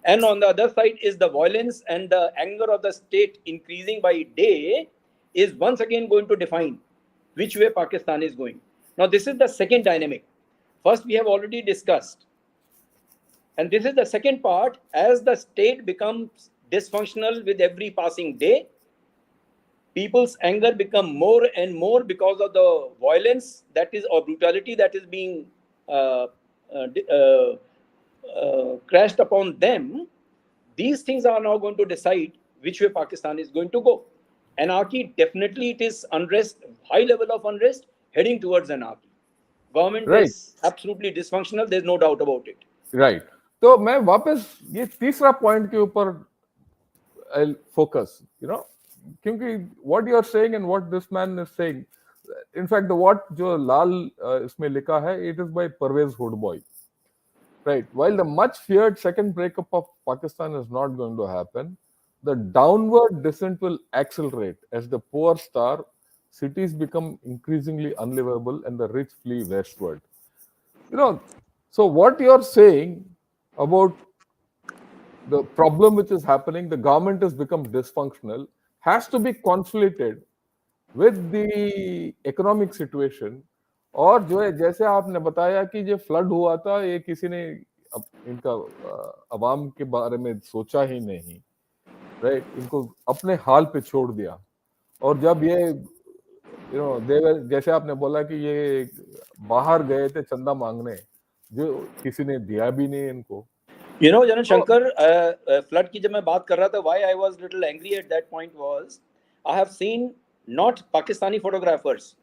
and on the other side is the violence and the anger of the state increasing by day, is once again going to define which way Pakistan is going. Now this is the second dynamic. First we have already discussed, and this is the second part. As the state becomes dysfunctional with every passing day, people's anger become more and more because of the violence that is, or brutality that is being crashed upon them. These things are now going to decide which way Pakistan is going to go. Anarchy, definitely it is unrest, high level of unrest, heading towards anarchy. Government is absolutely dysfunctional, there's no doubt about it.
Right. तो मैं वापस ये तीसरा point के ऊपर I'll focus, क्योंकि what you are saying and what this man is saying, in fact, what जो लाल इसमें लिखा है, it is by Pervez Hoodboy. Right. While the much feared second breakup of Pakistan is not going to happen, the downward descent will accelerate as the poor starve, cities become increasingly unlivable, and the rich flee westward. So what you are saying about the problem which is happening, the government has become dysfunctional, has to be conflated with the economic situation. और जो है, जैसे आपने बताया कि जो flood हुआ था, ये किसी ने इनका अवाम के बारे में सोचा ही नहीं, राइट, इनको अपने हाल पे छोड़ दिया। और जब ये देवर, जैसे आपने बोला कि ये बाहर गए थे चंदा मांगने, जो किसी ने दिया भी नहीं इनको।
Janan Shankar, flood की जब मैं बात कर रहा था, why I was little angry at that point was, I have seen not Pakistani photographers,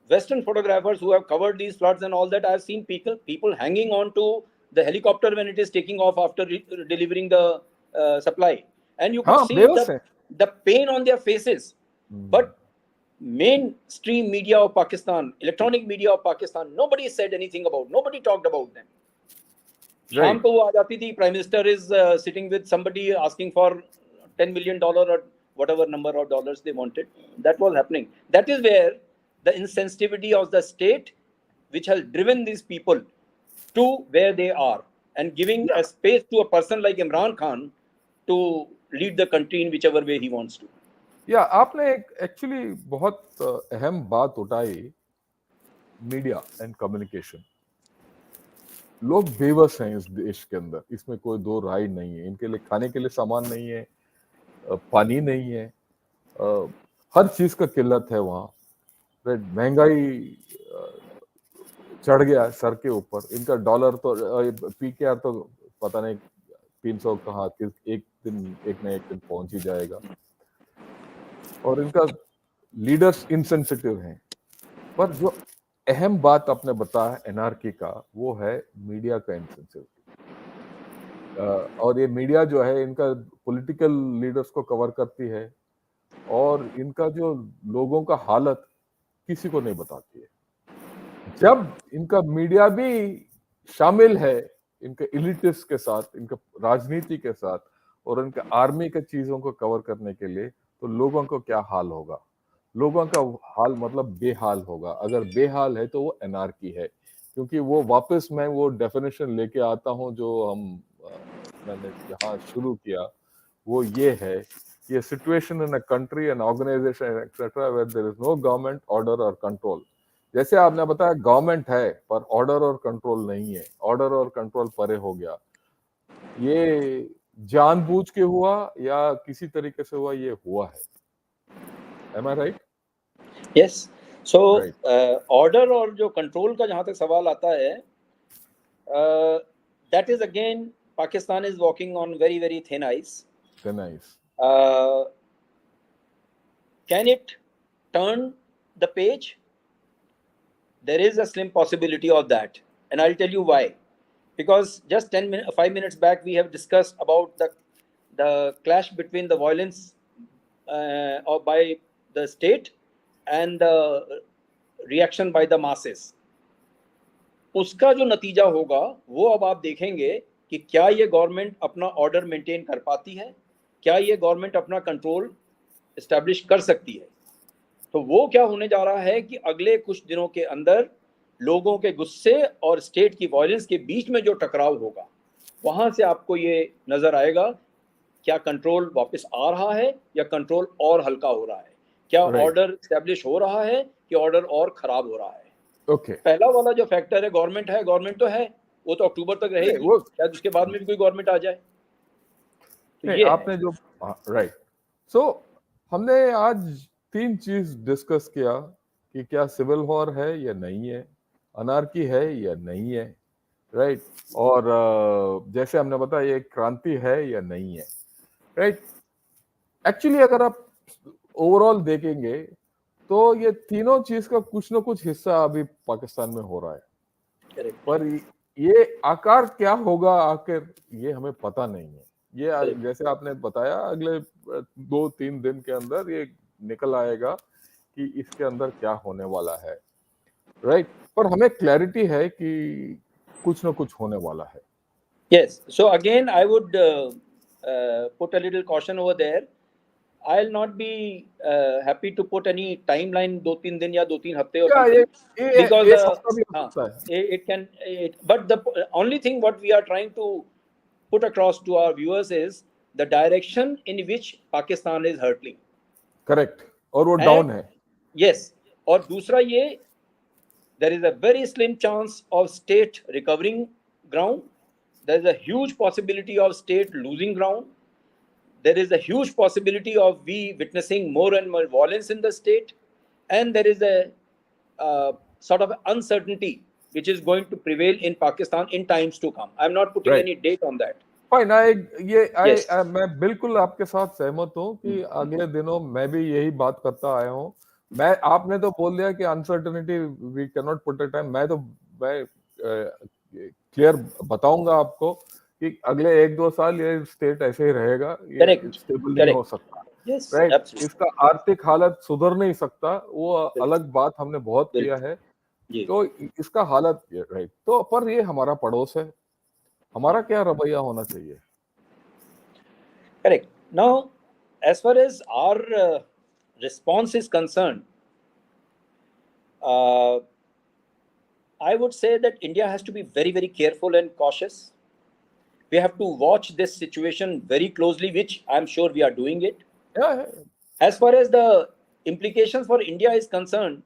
Western photographers who have covered these floods and all that. I have seen people hanging on to the helicopter when it is taking off after delivering the supply, and you could
हाँ,
see
बेबस है।
the pain on their faces. But mainstream media of Pakistan, electronic media of Pakistan, nobody said anything about, nobody talked about them. शाम को वो आ जाती थी, prime minister is sitting with somebody asking for $10 million or whatever number of dollars they wanted. That was happening. That is where the insensitivity of the state, which has driven these people to where they are, and giving a space to a person like Imran Khan to lead the country in whichever way he wants to.
या आपने actually बहुत अहम बात उठाई, media and communication. लोग बेबस हैं इस देश के अंदर, इसमें कोई दो राय नहीं है। इनके लिए खाने के लिए सामान नहीं है, पानी नहीं है, हर चीज का किल्लत है वहाँ। महंगाई चढ़ गया सर के ऊपर। इनका डॉलर तो पीकेआर तो पता नहीं 300 कहाँ एक न एक दिन पहुंच ही जाएगा। और इनका लीडर्स इनसेंसिटिव हैं। पर जो अहम बात आपने बताया एनआरकी का, वो है मीडिया का इनसेंसिटिविटी। और ये मीडिया जो है इनका पॉलिटिकल लीडर्स को कवर करती है, और इनका जो लोगों का हालत किसी को नहीं बताती है। जब इनका मीडिया भी शामिल है इनके इलिटिस्ट के साथ, इनका राजनीति के साथ, और इनके आर्मी के चीजों को कवर करने के लिए, तो लोगों को क्या हाल होगा? लोगों का हाल मतलब बेहाल होगा। अगर बेहाल है तो वो एनार्की है, क्योंकि वो वापस मैं वो डेफिनेशन लेके आता हूं जो मैंने यहाँ शुरू किया, वो ये है, ये situation in a country and organisation etcetera where there is no government order और कंट्रोल। जैसे आपने बताया गवर्नमेंट है पर ऑर्डर और कंट्रोल नहीं है, ऑर्डर और कंट्रोल परे हो गया। ये जानबूझ के हुआ या किसी तरीके से हुआ, ये हुआ है। Am I right?
Yes. So
Right.
order और जो control का जहाँ तक सवाल आता है, that is again Pakistan is walking on very very thin ice.
Thin ice.
Can it turn the page? There is a slim possibility of that, and I'll tell you why. Because just 5 minutes back we have discussed about the clash between the violence or by the state and the reaction by the masses. उसका जो नतीजा होगा वो अब आप देखेंगे कि क्या ये गवर्नमेंट अपना ऑर्डर मेंटेन कर पाती है, क्या ये गवर्नमेंट अपना कंट्रोल एस्टैब्लिश कर सकती है। तो वो क्या होने जा रहा है कि अगले कुछ दिनों के अंदर लोगों के गुस्से और स्टेट की वायलेंस के बीच में जो टकराव होगा, वहां से आपको ये नजर आएगा क्या कंट्रोल वापस आ रहा है या कंट्रोल और हल्का हो रहा है, क्या ऑर्डर एस्टैब्लिश हो रहा है कि ऑर्डर और खराब हो रहा है। पहला वाला जो फैक्टर है गवर्नमेंट तो है, वो तो अक्टूबर तक रहेगी, शायद उसके बाद में भी कोई गवर्नमेंट आ जाए। तो ये
आपने जो सो हमने आज 3 चीज डिस्कस किया कि क्या सिविल वॉर है या नहीं है, अनार्की है या नहीं है, राइट, और जैसे हमने बताया ये क्रांति है या नहीं है, राइट। एक्चुअली अगर आप ओवरऑल देखेंगे तो ये तीनों चीज का कुछ ना कुछ हिस्सा अभी पाकिस्तान में हो रहा है।
Correct.
पर ये आकार क्या होगा आखिर, ये हमें पता नहीं है। ये जैसे आपने बताया अगले 2-3 दिन के अंदर ये निकल आएगा कि इसके अंदर क्या होने वाला है, राइट। पर हमें क्लैरिटी है कि कुछ ना कुछ होने वाला है।
Yes. So again, I would put a little caution over there. I'll not be happy to put any timeline 2-3 दिन या 2-3 हफ्ते or something, because it can. But the only thing what we are trying to put across to our viewers is the direction in which Pakistan is hurtling.
Correct. और वो down है.
Yes. और दूसरा ये, there is a very slim chance of state recovering ground. there is a huge possibility of state losing ground. There is a huge possibility of we witnessing more and more violence in the state, and there is a sort of uncertainty which is going to prevail in Pakistan in times to come. I'm not putting
Right.
any date on that.
Fine,
Yes.
मैं बिल्कुल आपके साथ सहमत हूँ कि अगले दिनों मैं भी यही बात करता आया हूँ। मैं आपने तो बोल दिया कि uncertainty we can not put a time. मैं क्लियर बताऊंगा आपको कि अगले 1-2 साल ये स्टेट ऐसे ही रहेगा, ये
Correct.
स्टेबल नहीं हो
Correct.
सकता,
Yes.
राइट?
Absolutely.
इसका आर्थिक हालत सुधर नहीं सकता, वो
बिल्कुल,
अलग बात हमने बहुत किया
बिल्कुल
है।
जी।
तो इसका हालत, राइट, तो पर ये हमारा पड़ोस है, हमारा क्या रवैया होना चाहिए?
Correct. Now, as far as our response is concerned, uh, I would say that India has to be very, very careful and cautious. We have to watch this situation very closely, which I'm sure we are doing it.
Yeah.
As far as the implications for India is concerned,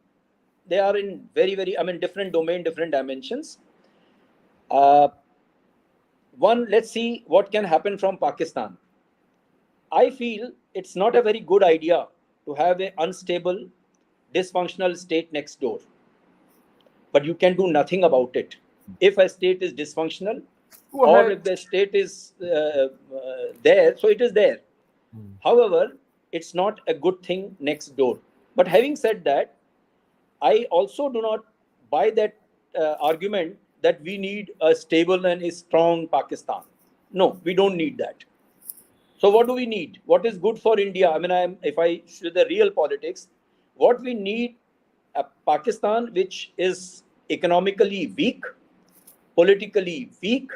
they are in very, very, different domain, different dimensions. One, let's see what can happen from Pakistan. I feel it's not a very good idea to have an unstable, dysfunctional state next door. But you can do nothing about it. If a state is dysfunctional, or if the state is there, so it is there. However, it's not a good thing next door. But having said that, I also do not buy that argument that we need a stable and a strong Pakistan. No, we don't need that. So what do we need? What is good for India? If I show the real politics, what we need a Pakistan which is economically weak, politically weak,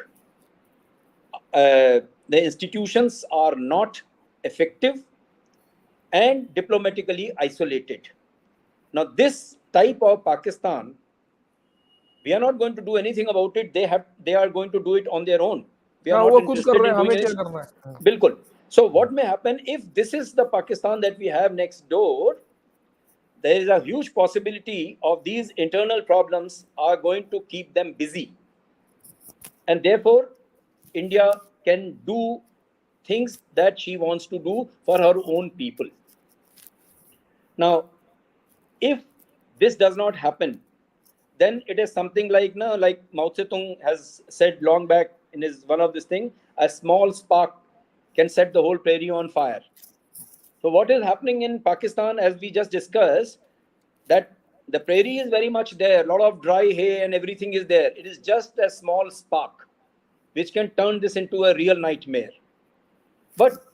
the institutions are not effective, and diplomatically isolated. Now, this type of Pakistan, we are not going to do anything about it. They are going to do it on their own. We are not interested in doing it. Bilkul. So what may happen if this is the Pakistan that we have next door? There is a huge possibility of these internal problems are going to keep them busy. And therefore, India can do things that she wants to do for her own people. Now, if this does not happen, then it is something like Mao Zedong has said long back in his one of this thing, a small spark can set the whole prairie on fire. So what is happening in Pakistan, as we just discussed, that the prairie is very much there, a lot of dry hay and everything is there. It is just a small spark which can turn this into a real nightmare. But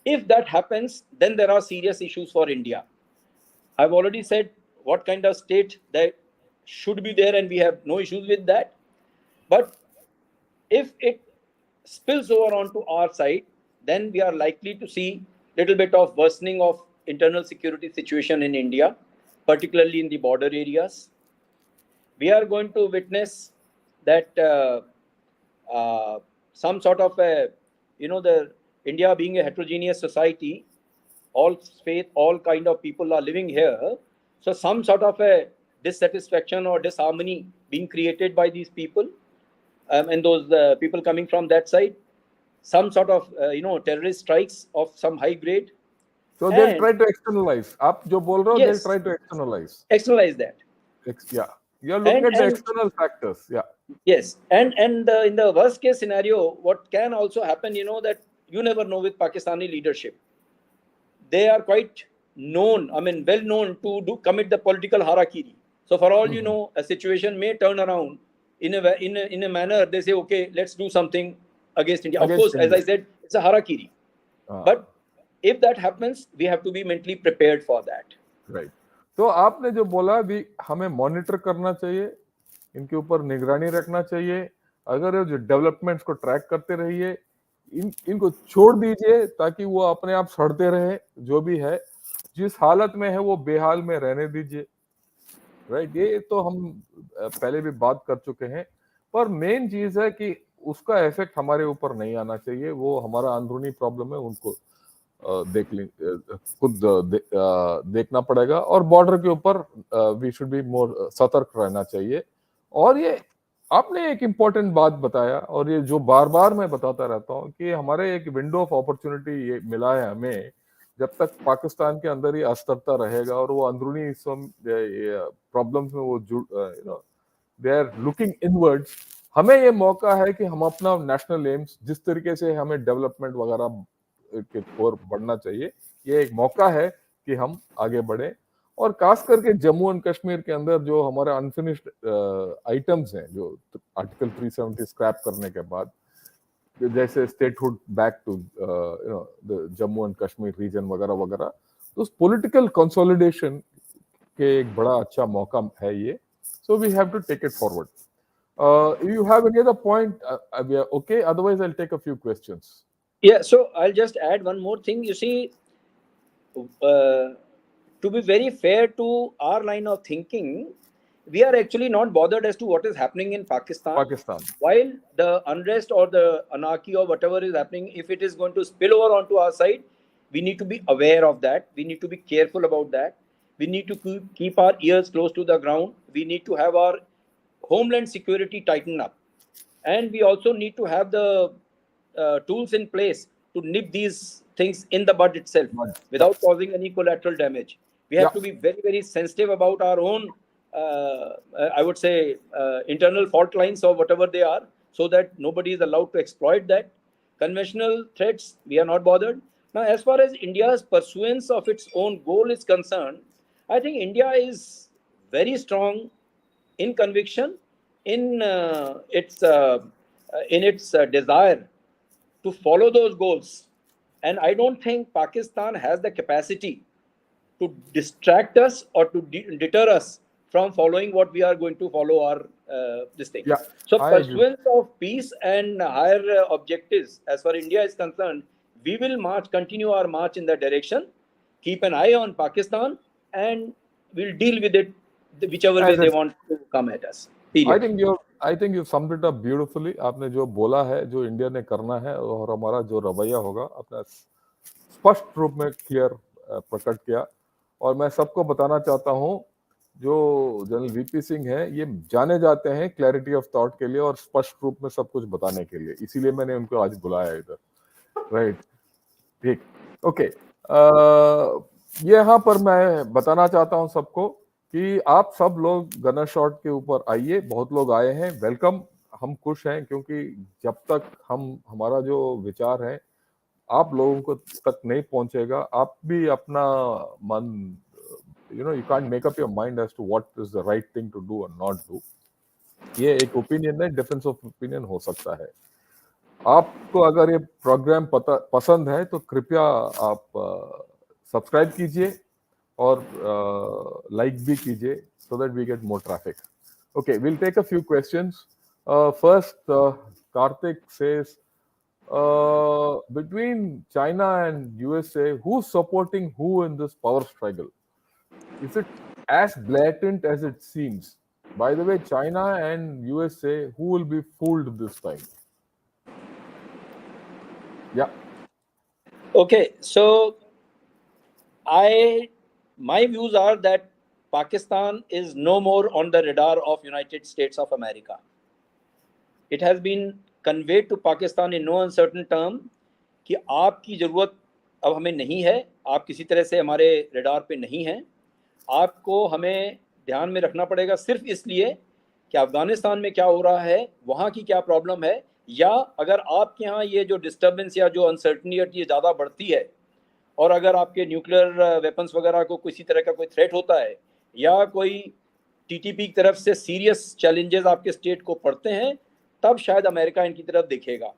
if that happens, then there are serious issues for India. I've already said what kind of state that should be there, and we have no issues with that. But if it spills over onto our side, then we are likely to see a little bit of worsening of internal security situation in India, particularly in the border areas. We are going to witness that some sort of the India being a heterogeneous society, all faith, all kind of people are living here. So some sort of a dissatisfaction or disharmony being created by these people, and those people coming from that side. Some sort of terrorist strikes of some high grade.
So they'll try to externalize. आप जो बोल रहे हो, they'll try to externalize.
Externalize that.
Yeah, you're looking at the external factors. Yeah.
Yes, and in the worst case scenario, what can also happen, that you never know with Pakistani leadership. They are quite known, well known to commit the political harakiri. So for all you know, a situation may turn around in a manner. They say, okay, let's do something against India. Of course, as I said, it's a harakiri. But if that happens, we have to be mentally prepared for that.
Right. तो आपने जो बोला भी, हमें monitor करना चाहिए, इनके ऊपर निगरानी रखना चाहिए, अगर ये जो डेवलपमेंट्स को ट्रैक करते रहिए, इनको छोड़ दीजिए ताकि वो अपने आप सड़ते रहे, जो भी है, जिस हालत में है वो बेहाल में रहने दीजिए, राइट? ये तो हम पहले भी बात कर चुके हैं, पर मेन चीज है कि उसका इफेक्ट हमारे ऊपर नहीं आना चाहिए। वो हमारा अंदरूनी प्रॉब्लम है, उनको खुद देखना पड़ेगा, और बॉर्डर के ऊपर वी शुड बी मोर सतर्क रहना चाहिए। और ये आपने एक इम्पोर्टेंट बात बताया, और ये जो बार बार मैं बताता रहता हूँ कि हमारे एक विंडो ऑफ अपॉर्चुनिटी ये मिला है हमें। जब तक पाकिस्तान के अंदर ये अस्थिरता रहेगा और वो अंदरूनी प्रॉब्लम्स में वो दे आर लुकिंग इनवर्ड्स, हमें ये मौका है कि हम अपना नेशनल एम्स, जिस तरीके से हमें डेवलपमेंट वगैरह के ओर बढ़ना चाहिए, ये एक मौका है कि हम आगे बढ़े। और खास करके जम्मू एंड कश्मीर के अंदर जो हमारे अनफिनिश्ड आइटम्स हैं, जो आर्टिकल 370 स्क्रैप करने के बाद, जैसे statehood back to the Jammu and Kashmir region वगैरह वगैरह, तो उस पॉलिटिकल कंसोलिडेशन के एक बड़ा अच्छा मौका है ये। So we have to take it forward. You have any other point? We are okay. Otherwise, I'll take a few questions.
Yeah, so I'll just add one more thing. You see, to be very fair to our line of thinking, we are actually not bothered as to what is happening in Pakistan.
Pakistan.
While the unrest or the anarchy or whatever is happening, if it is going to spill over onto our side, we need to be aware of that. We need to be careful about that. We need to keep our ears close to the ground. We need to have our homeland security tighten up. And we also need to have the tools in place to nip these things in the bud itself without causing any collateral damage. We have to be very, very sensitive about our own, I would say, internal fault lines or whatever they are, so that nobody is allowed to exploit that. Conventional threats, we are not bothered. Now, as far as India's pursuance of its own goal is concerned, I think India is very strong in conviction, in its desire to follow those goals. And I don't think Pakistan has the capacity to distract us or to deter us from following what we are going to follow our this thing.
Yeah,
So
I agree.
pursuance of peace and higher objectives, as far as India is concerned, we will continue our march in that direction, keep an eye on Pakistan, and we'll deal with it whichever way
As
they
it's,
want to come at us.
I
Period.
think you summed it up beautifully. आपने जो बोला है, जो India ने करना है, और हमारा जो रवैया होगा, अपना स्पष्ट रूप में क्लियर प्रकट किया। और मैं सबको बताना चाहता हूँ, जो जनरल वीपी सिंह है, ये जाने जाते हैं क्लैरिटी ऑफ थॉट के लिए और स्पष्ट रूप में सब कुछ बताने के लिए, इसीलिए मैंने उनको आज बुलाया इधर। राइट, ठीक, ओके। यहाँ पर मैं बताना चाहता हूँ सबको कि आप सब लोग गनर शॉट के ऊपर आइए। बहुत लोग आए हैं, वेलकम। हम खुश हैं क्योंकि जब तक हमारा जो विचार है आप लोगों को तक नहीं पहुंचेगा, आप भी अपना मन, you can't make up your mind as to what is the right thing to do or not do. ये एक ओपिनियन है, डिफरेंस ऑफ ओपिनियन हो सकता है। आपको अगर ये प्रोग्राम पसंद है तो कृपया आप सब्सक्राइब कीजिए और लाइक भी कीजिए, so that we get more traffic. Okay, we'll take a few questions. First, Karthik says, between China and USA, who's supporting who in this power struggle? Is it as blatant as it seems? By the way, China and USA, who will be fooled this time? Yeah.
Okay, so my views are that Pakistan is no more on the radar of United States of America. It has been conveyed to Pakistan in no uncertain term कि आपकी ज़रूरत अब हमें नहीं है, आप किसी तरह से हमारे रडार पे नहीं हैं, आपको हमें ध्यान में रखना पड़ेगा सिर्फ इसलिए कि अफगानिस्तान में क्या हो रहा है, वहाँ की क्या प्रॉब्लम है, या अगर आपके यहाँ ये जो डिस्टर्बेंस या जो अनसर्टनिटी ज़्यादा बढ़ती है और अगर आपके न्यूक्लियर वेपन्स वगैरह को किसी तरह का कोई थ्रेट होता है या कोई टीटीपी की तरफ से सीरियस चैलेंजेस आपके स्टेट को पड़ते हैं, तब शायद अमेरिका इनकी तरफ देखेगा।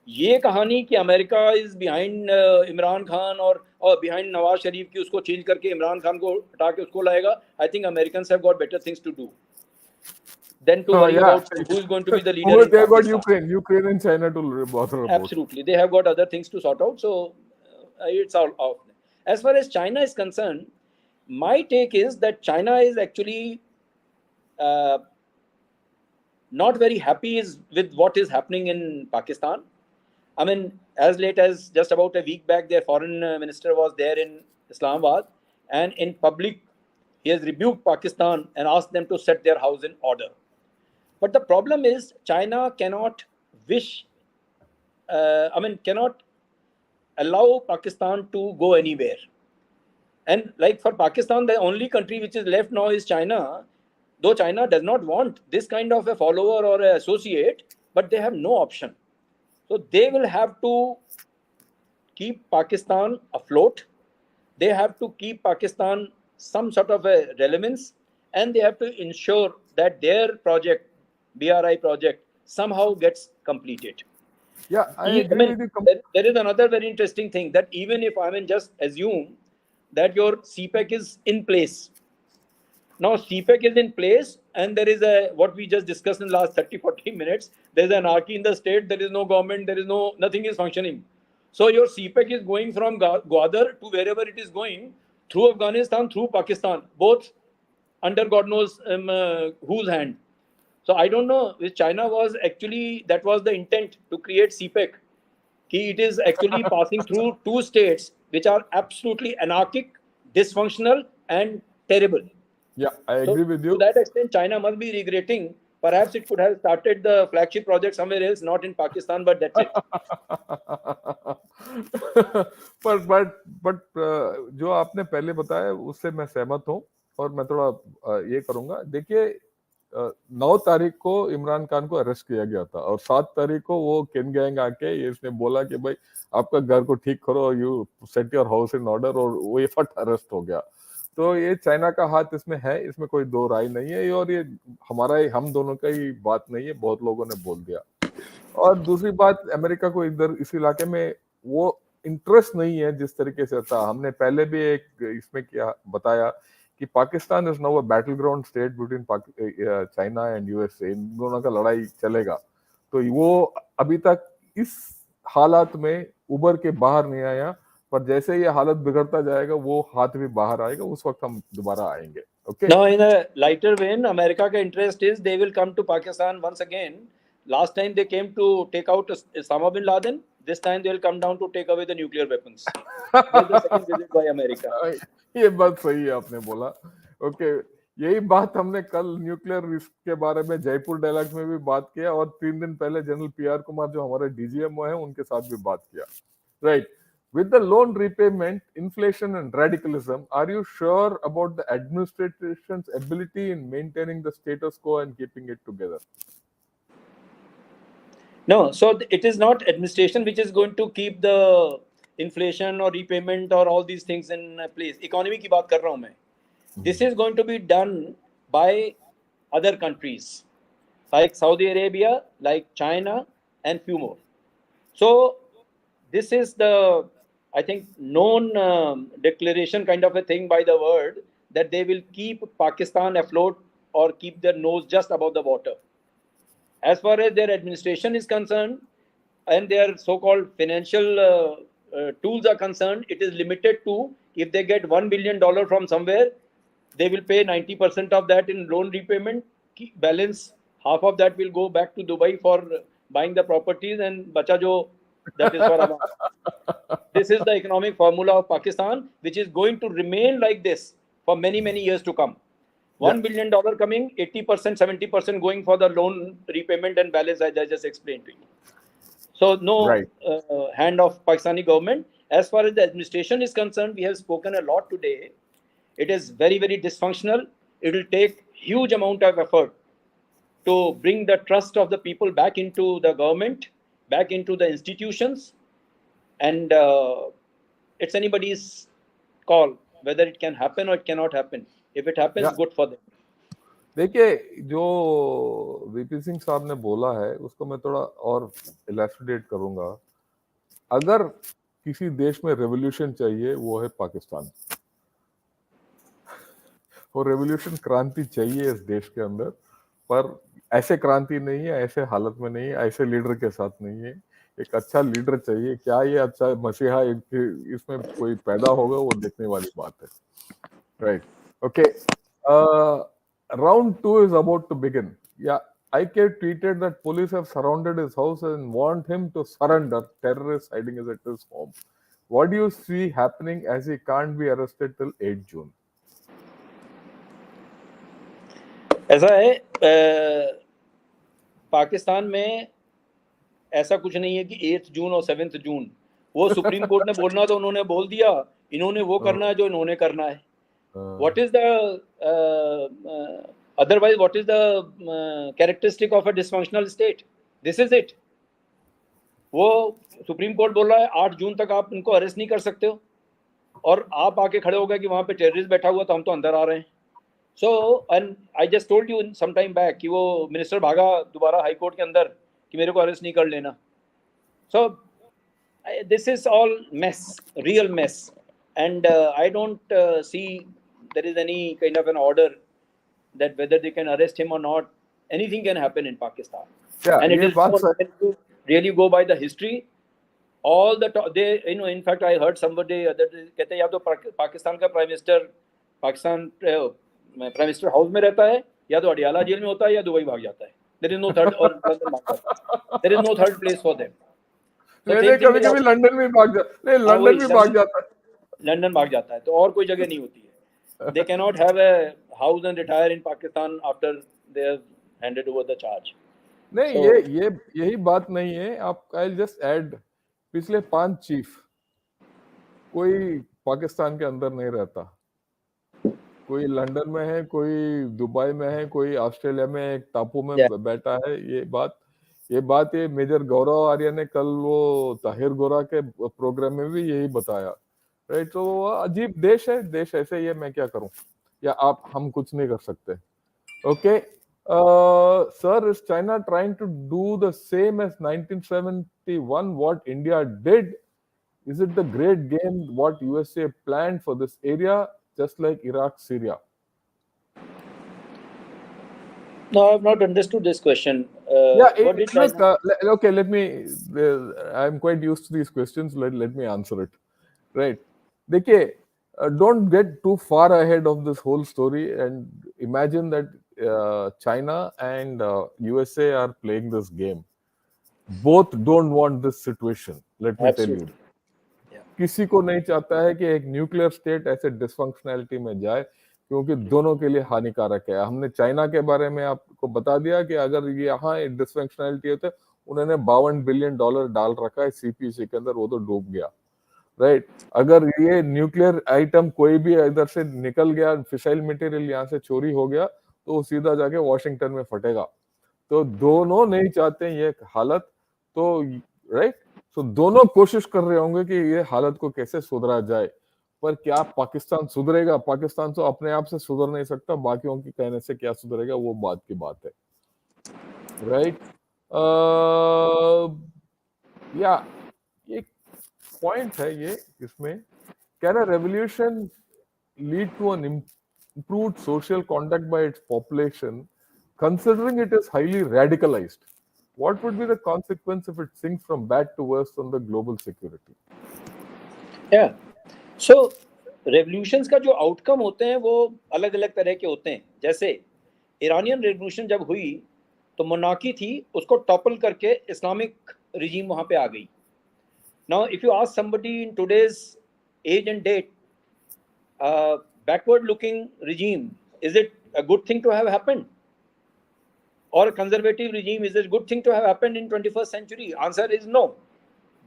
ये कहानी कि America is behind Imran Khan और बिहाइंड नवाज शरीफ की, उसको चेंज करके इमरान खान को हटा के उसको लाएगा, I think Americans have got better things to do than to worry about who is going to be the leader in
They got
Pakistan.
Ukraine and China to bother about.
Absolutely, they have got other things to sort out, so it's all off. As far as China is concerned, my take is that China is actually not very happy with what is happening in Pakistan. I mean, as late as just about a week back, their foreign minister was there in Islamabad, and in public he has rebuked Pakistan and asked them to set their house in order. But the problem is China cannot cannot allow Pakistan to go anywhere. And like for Pakistan, the only country which is left now is China. Though China does not want this kind of a follower or an associate, but they have no option. So they will have to keep Pakistan afloat. They have to keep Pakistan some sort of a relevance, and they have to ensure that their project, BRI project, somehow gets completed.
Yeah, I agree with you.
There is another very interesting thing that even if just assume that your CPEC is in place. Now CPEC is in place, and there is what we just discussed in the last 30-40 minutes. There is anarchy in the state. There is no government. There is nothing is functioning. So your CPEC is going from Gwadar to wherever it is going, through Afghanistan, through Pakistan, both under God knows whose hand. So I don't know if China that was the intent to create CPEC. It is actually passing through two states which are absolutely anarchic, dysfunctional, and terrible.
Yeah, I agree with you.
To that extent, China must be regretting. Perhaps it could have started the flagship project somewhere else, not in Pakistan, but that's it.
but जो आपने पहले बताया उससे मैं सहमत हूँ और मैं थोड़ा ये करूंगा. देखिए 9 तारीख को इमरान खान को अरेस्ट किया गया था और 7 तारीख को वो किन गैंग आके इसने बोला कि भाई आपका घर को ठीक करो, you set your house in order, और वो ये फट अरेस्ट हो गया. तो ये चाइना का हाथ इसमें है, इसमें कोई दो राय नहीं है, और ये हम दोनों का ही बात नहीं है, बहुत लोगों ने बोल दिया. और दूसरी बात, अमेरिका को इधर इस इलाके में वो इंटरेस्ट नहीं है जिस तरीके से था. हमने पहले भी एक इसमें क्या बताया कि Pakistan is now a battle ground state between China and USA. इन दोनों का लड़ाई चलेगा. तो वो अभी तक इस हालात में उबर के बाहर नहीं आया, पर जैसे ये हालत बिगड़ता जाएगा वो हाथ भी बाहर आएगा, उस वक्त हम दोबारा आएंगे. Okay.
Now, in a lighter vein, America का interest is they will come to Pakistan once again. Last time they came to take out Osama bin Laden. This time they will come down to take away the nuclear weapons. This is the second visit by America.
ये बात सही है आपने बोला. Okay, यही बात हमने कल न्यूक्लियर रिस्क के बारे में जयपुर डायलॉग में भी बात किया, और 3 दिन पहले जनरल पीआर कुमार जो हमारे डीजीएमओ हैं उनके साथ भी बात किया. Right. With the loan repayment, inflation and radicalism, are you sure about the administration's ability in maintaining the status quo and keeping it together?
No, so it is not administration which is going to keep the inflation or repayment or all these things in place. Economy की बात कर रहा हूँ मैं. This is going to be done by other countries like Saudi Arabia, like China, and few more. So this is the, I think, known declaration kind of a thing by the world that they will keep Pakistan afloat or keep their nose just above the water. As far as their administration is concerned and their so-called financial tools are concerned, it is limited to, if they get $1 billion from somewhere, they will pay 90% of that in loan repayment. Balance, half of that will go back to Dubai for buying the properties, and bacha jo, that is for Amman. This is the economic formula of Pakistan, which is going to remain like this for many, many years to come. $1 billion coming, 80%, 70% going for the loan repayment and balance, as I just explained to you. So no hand of Pakistani government. As far as the administration is concerned, we have spoken a lot today. It is very, very dysfunctional. It will take huge amount of effort to bring the trust of the people back into the government, back into the institutions. And it's anybody's call whether it can happen or it cannot happen. If it happens, good for them.
देखिए, जो VP Singh साहब ने बोला है उसको मैं थोड़ा और इलैस्ट्रेट करूंगा. अगर किसी देश में रेवोल्यूशन चाहिए वो है पाकिस्तान. और रेवोल्यूशन, क्रांति चाहिए इस देश के अंदर, पर ऐसे क्रांति नहीं है, ऐसे हालत में नहीं है, ऐसे लीडर के साथ नहीं है. एक अच्छा लीडर चाहिए. क्या ये अच्छा मसीहा इसमें कोई पैदा होगा, वो देखने वाली बात है. Right. Okay, round 2 is about to begin. Yeah, IK tweeted that police have surrounded his house and want him to surrender. Terrorists hiding at his home. What do you see happening, as he can't be arrested till 8 June?
ऐसा है, पाकिस्तान में ऐसा कुछ नहीं है कि 8 जून और 7 जून, वो सुप्रीम कोर्ट ने बोलना तो उन्होंने बोल दिया, इन्होंने वो करना है जो इन्होंने करना है. What is the otherwise what is the characteristic of a dysfunctional state? This is it. वो सुप्रीम कोर्ट बोल रहा है 8 जून तक आप इनको अरेस्ट नहीं कर सकते हो, और आप आके खड़े हो गए कि वहां पे टेररिस्ट बैठा हुआ तो हम तो अंदर आ रहे हैं. So and I just told you some time back कि वो मिनिस्टर भागा दोबारा हाई कोर्ट के अंदर कि मेरे को अरेस्ट नहीं कर लेना. So this is all mess, real mess, and I don't see there is any kind of an order that whether they can arrest him or not. Anything can happen in Pakistan.
Yeah,
And it is important to really go by the history. All the they, you know, in fact I heard somebody that कहते हैं या तो पाकिस्तान का prime minister Pakistan prime minister house में रहता है, या तो अडियाला जेल में होता है, या दुबई भाग जाता है. There is no third, or London भाग जाता है. There is no third place for them.
कभी-कभी लंदन भी भाग जाता है. लंदन भी भाग जाता है.
लंदन भाग जाता है, तो और कोई जगह नहीं होती है. They cannot have a house and retire in Pakistan after they have handed over the charge.
नहीं, so, ये यही बात नहीं है. आप I'll just add, पिछले 5 चीफ कोई पाकिस्तान के अंदर नहीं रहता. कोई लंदन में है, कोई दुबई में है, कोई ऑस्ट्रेलिया में एक टापू में बैठा है. ये मेजर गौरव आर्य ने कल वो ताहिर गोरा के प्रोग्राम में भी यही बताया. राइट. तो अजीब देश है. देश ऐसे ही है, मैं क्या करूं, या हम कुछ नहीं कर सकते. Okay sir, is China trying to do the same as 1971 what India did? Is it the great game what USA planned for this area, just like Iraq, Syria?
No, I have not understood this question.
Okay, let me I'm quite used to these questions. Let me answer it. Right. देखिए, don't get too far ahead of this whole story and imagine that China and USA are playing this game. Both don't want this situation. Let me tell you. किसी को नहीं चाहता है कि एक nuclear state ऐसे dysfunctionality में जाए, क्योंकि दोनों के लिए हानिकारक है. हमने चाइना के बारे में आपको बता दिया कि अगर ये यहाँ डिसफंक्शनैलिटी होते, उन्होंने $52 बिलियन डाल रखा है सीपीसी के अंदर, वो तो डूब गया. राइट. अगर ये न्यूक्लियर आइटम कोई भी इधर से निकल गया, फिसाइल मटेरियल यहाँ से चोरी हो गया, तो सीधा जाके वॉशिंगटन में फटेगा. तो दोनों नहीं चाहते ये हालत. तो राइट. तो दोनों कोशिश कर रहे होंगे कि ये हालत को कैसे सुधरा जाए. पर क्या पाकिस्तान सुधरेगा? पाकिस्तान तो अपने आप से सुधर नहीं सकता. बाकियों के कहने से क्या सुधरेगा, वो बात की बात है. राइट. या एक पॉइंट है ये इसमें, can a revolution lead to an improved social conduct by its population, considering it is highly radicalized? What would be the consequence if it sinks from bad to worse on the global security?
Yeah. So revolutions का जो outcome होते हैं वो अलग अलग तरह के होते हैं. जैसे ईरानियन रेवोल्यूशन जब हुई तो मोनार्की थी, उसको टॉपल करके इस्लामिक रिजीम वहां पे आ गई. Now if you ask somebody in today's age and date, backward looking regime, is it a good thing to have happened? Or a conservative regime, is it a good thing to have happened in 21st century? Answer is no.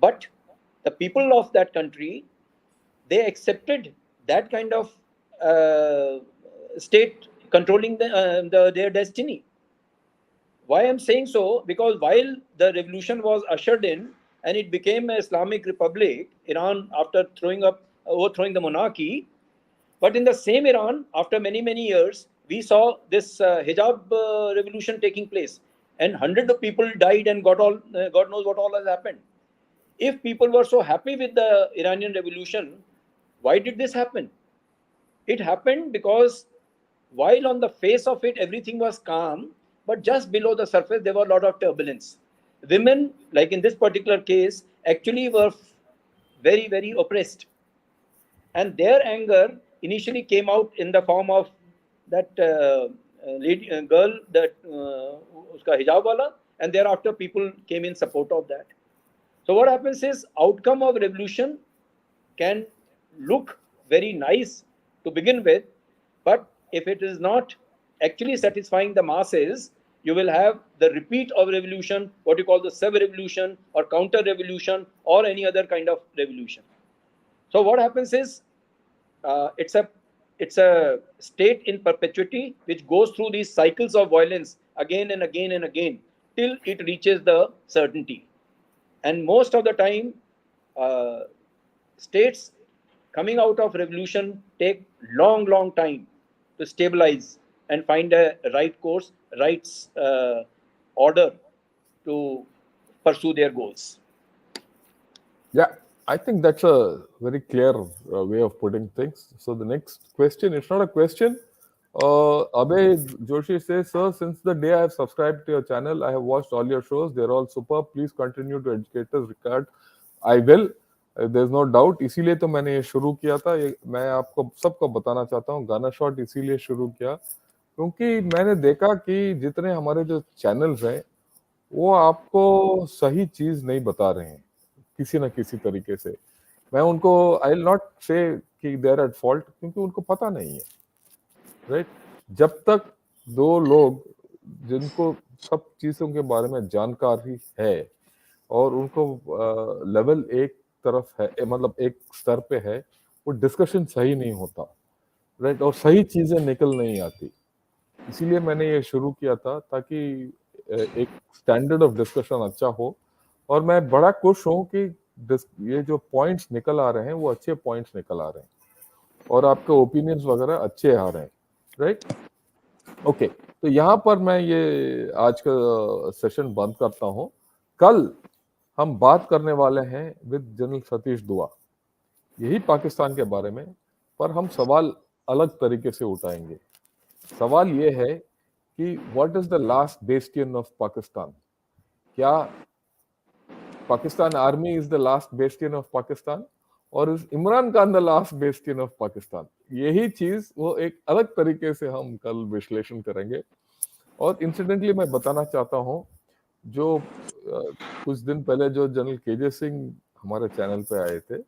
But the people of that country, they accepted that kind of state controlling their destiny. Why I'm saying so? Because while the revolution was ushered in and it became an Islamic republic, Iran, after overthrowing the monarchy, but in the same Iran, after many years, we saw this hijab revolution taking place, and hundreds of people died, and God knows what all has happened. If people were so happy with the Iranian revolution, why did this happen? It happened because while on the face of it everything was calm, but just below the surface there were a lot of turbulence. Women, like in this particular case, actually were very oppressed, and their anger initially came out in the form of that girl, that uska hijab wala, and thereafter people came in support of that. So what happens is, outcome of revolution can look very nice to begin with, but if it is not actually satisfying the masses, you will have the repeat of revolution, what you call the sub-revolution or counter-revolution or any other kind of revolution. So what happens is, it's a state in perpetuity which goes through these cycles of violence again and again and again till it reaches the certainty. And most of the time, uh, states coming out of revolution take long time to stabilize and find a right course, right order to pursue their goals.
Yeah, I think that's a very clear way of putting things. So the next question, it's not a question. Abhay Joshi says, sir, since the day I have subscribed to your channel, I have watched all your shows. They're all superb. Please continue to educate us. Regard, I will. There's no doubt. इसीलिए तो मैंने ये शुरू किया था. मैं आपको सबको बताना चाहता हूँ. गाना शॉट इसीलिए शुरू किया क्योंकि मैंने देखा कि जितने हमारे जो चैनल्स हैं वो आपको सही चीज नहीं बता रहे हैं किसी न किसी तरीके से. मैं उनको आई विल नॉट से कि दे आर एट फॉल्ट क्योंकि उनको पता नहीं है, राइट? जब तक दो लोग जिनको सब चीजों के बारे में जानकारी है और उनको लेवल एक तरफ है, मतलब एक स्तर पे है, वो डिस्कशन सही नहीं होता, राइट? और सही चीजें निकल नहीं आती. इसीलिए मैंने ये शुरू किया था ताकि एक स्टैंडर्ड ऑफ डिस्कशन अच्छा हो. और मैं बड़ा खुश हूँ कि ये जो पॉइंट्स निकल आ रहे हैं वो अच्छे पॉइंट्स निकल आ रहे हैं और आपके ओपिनियंस वगैरह अच्छे आ रहे हैं, राइट? ओके, तो यहाँ पर मैं ये आज का सेशन बंद करता हूँ. कल हम बात करने वाले हैं विद जनरल सतीश दुआ, यही पाकिस्तान के बारे में, पर हम सवाल अलग तरीके से उठाएंगे. सवाल ये है कि what is the last bastion of Pakistan? क्या Pakistan army is the last bastion of Pakistan और is Imran Khan the last bastion of Pakistan? यही चीज वो एक अलग तरीके से हम कल विश्लेषण करेंगे. और इंसिडेंटली मैं बताना चाहता हूँ, जो कुछ दिन पहले जो जनरल केजे सिंह हमारे चैनल पे आए थे,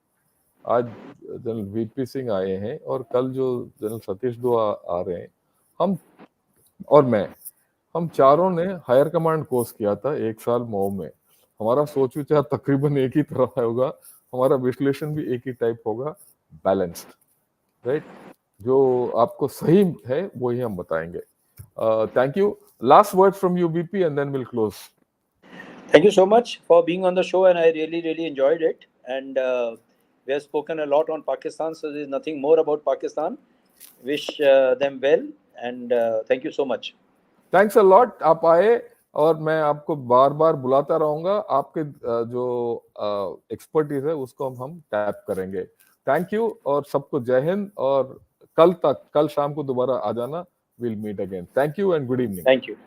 आज जनरल वीपी सिंह आए हैं और कल जो जनरल सतीश दुआ आ रहे हैं, हम और हम चारों ने हायर कमांड कोर्स किया था 1 साल मऊ में. हमारा सोच विचार तकरीबन एक ही तरह होगा, हमारा विश्लेषण भी एक ही टाइप होगा, बैलेंस्ड, राइट? जो आपको सही है वही हम बताएंगे. Thank you. Last word from you VP and then will close.
Thank you so much for being on the show, and I really enjoyed it. And we have spoken a lot on Pakistan, so there's nothing more about Pakistan. Wish them well, and thank you so much.
Thanks a lot. आप आए और मैं आपको बार बार बुलाता रहूंगा. आपके जो expertise है उसको हम टैप करेंगे. थैंक यू और सबको जय हिंद. और कल शाम को दोबारा आ जाना. Will meet again. Thank you and good evening.
Thank you.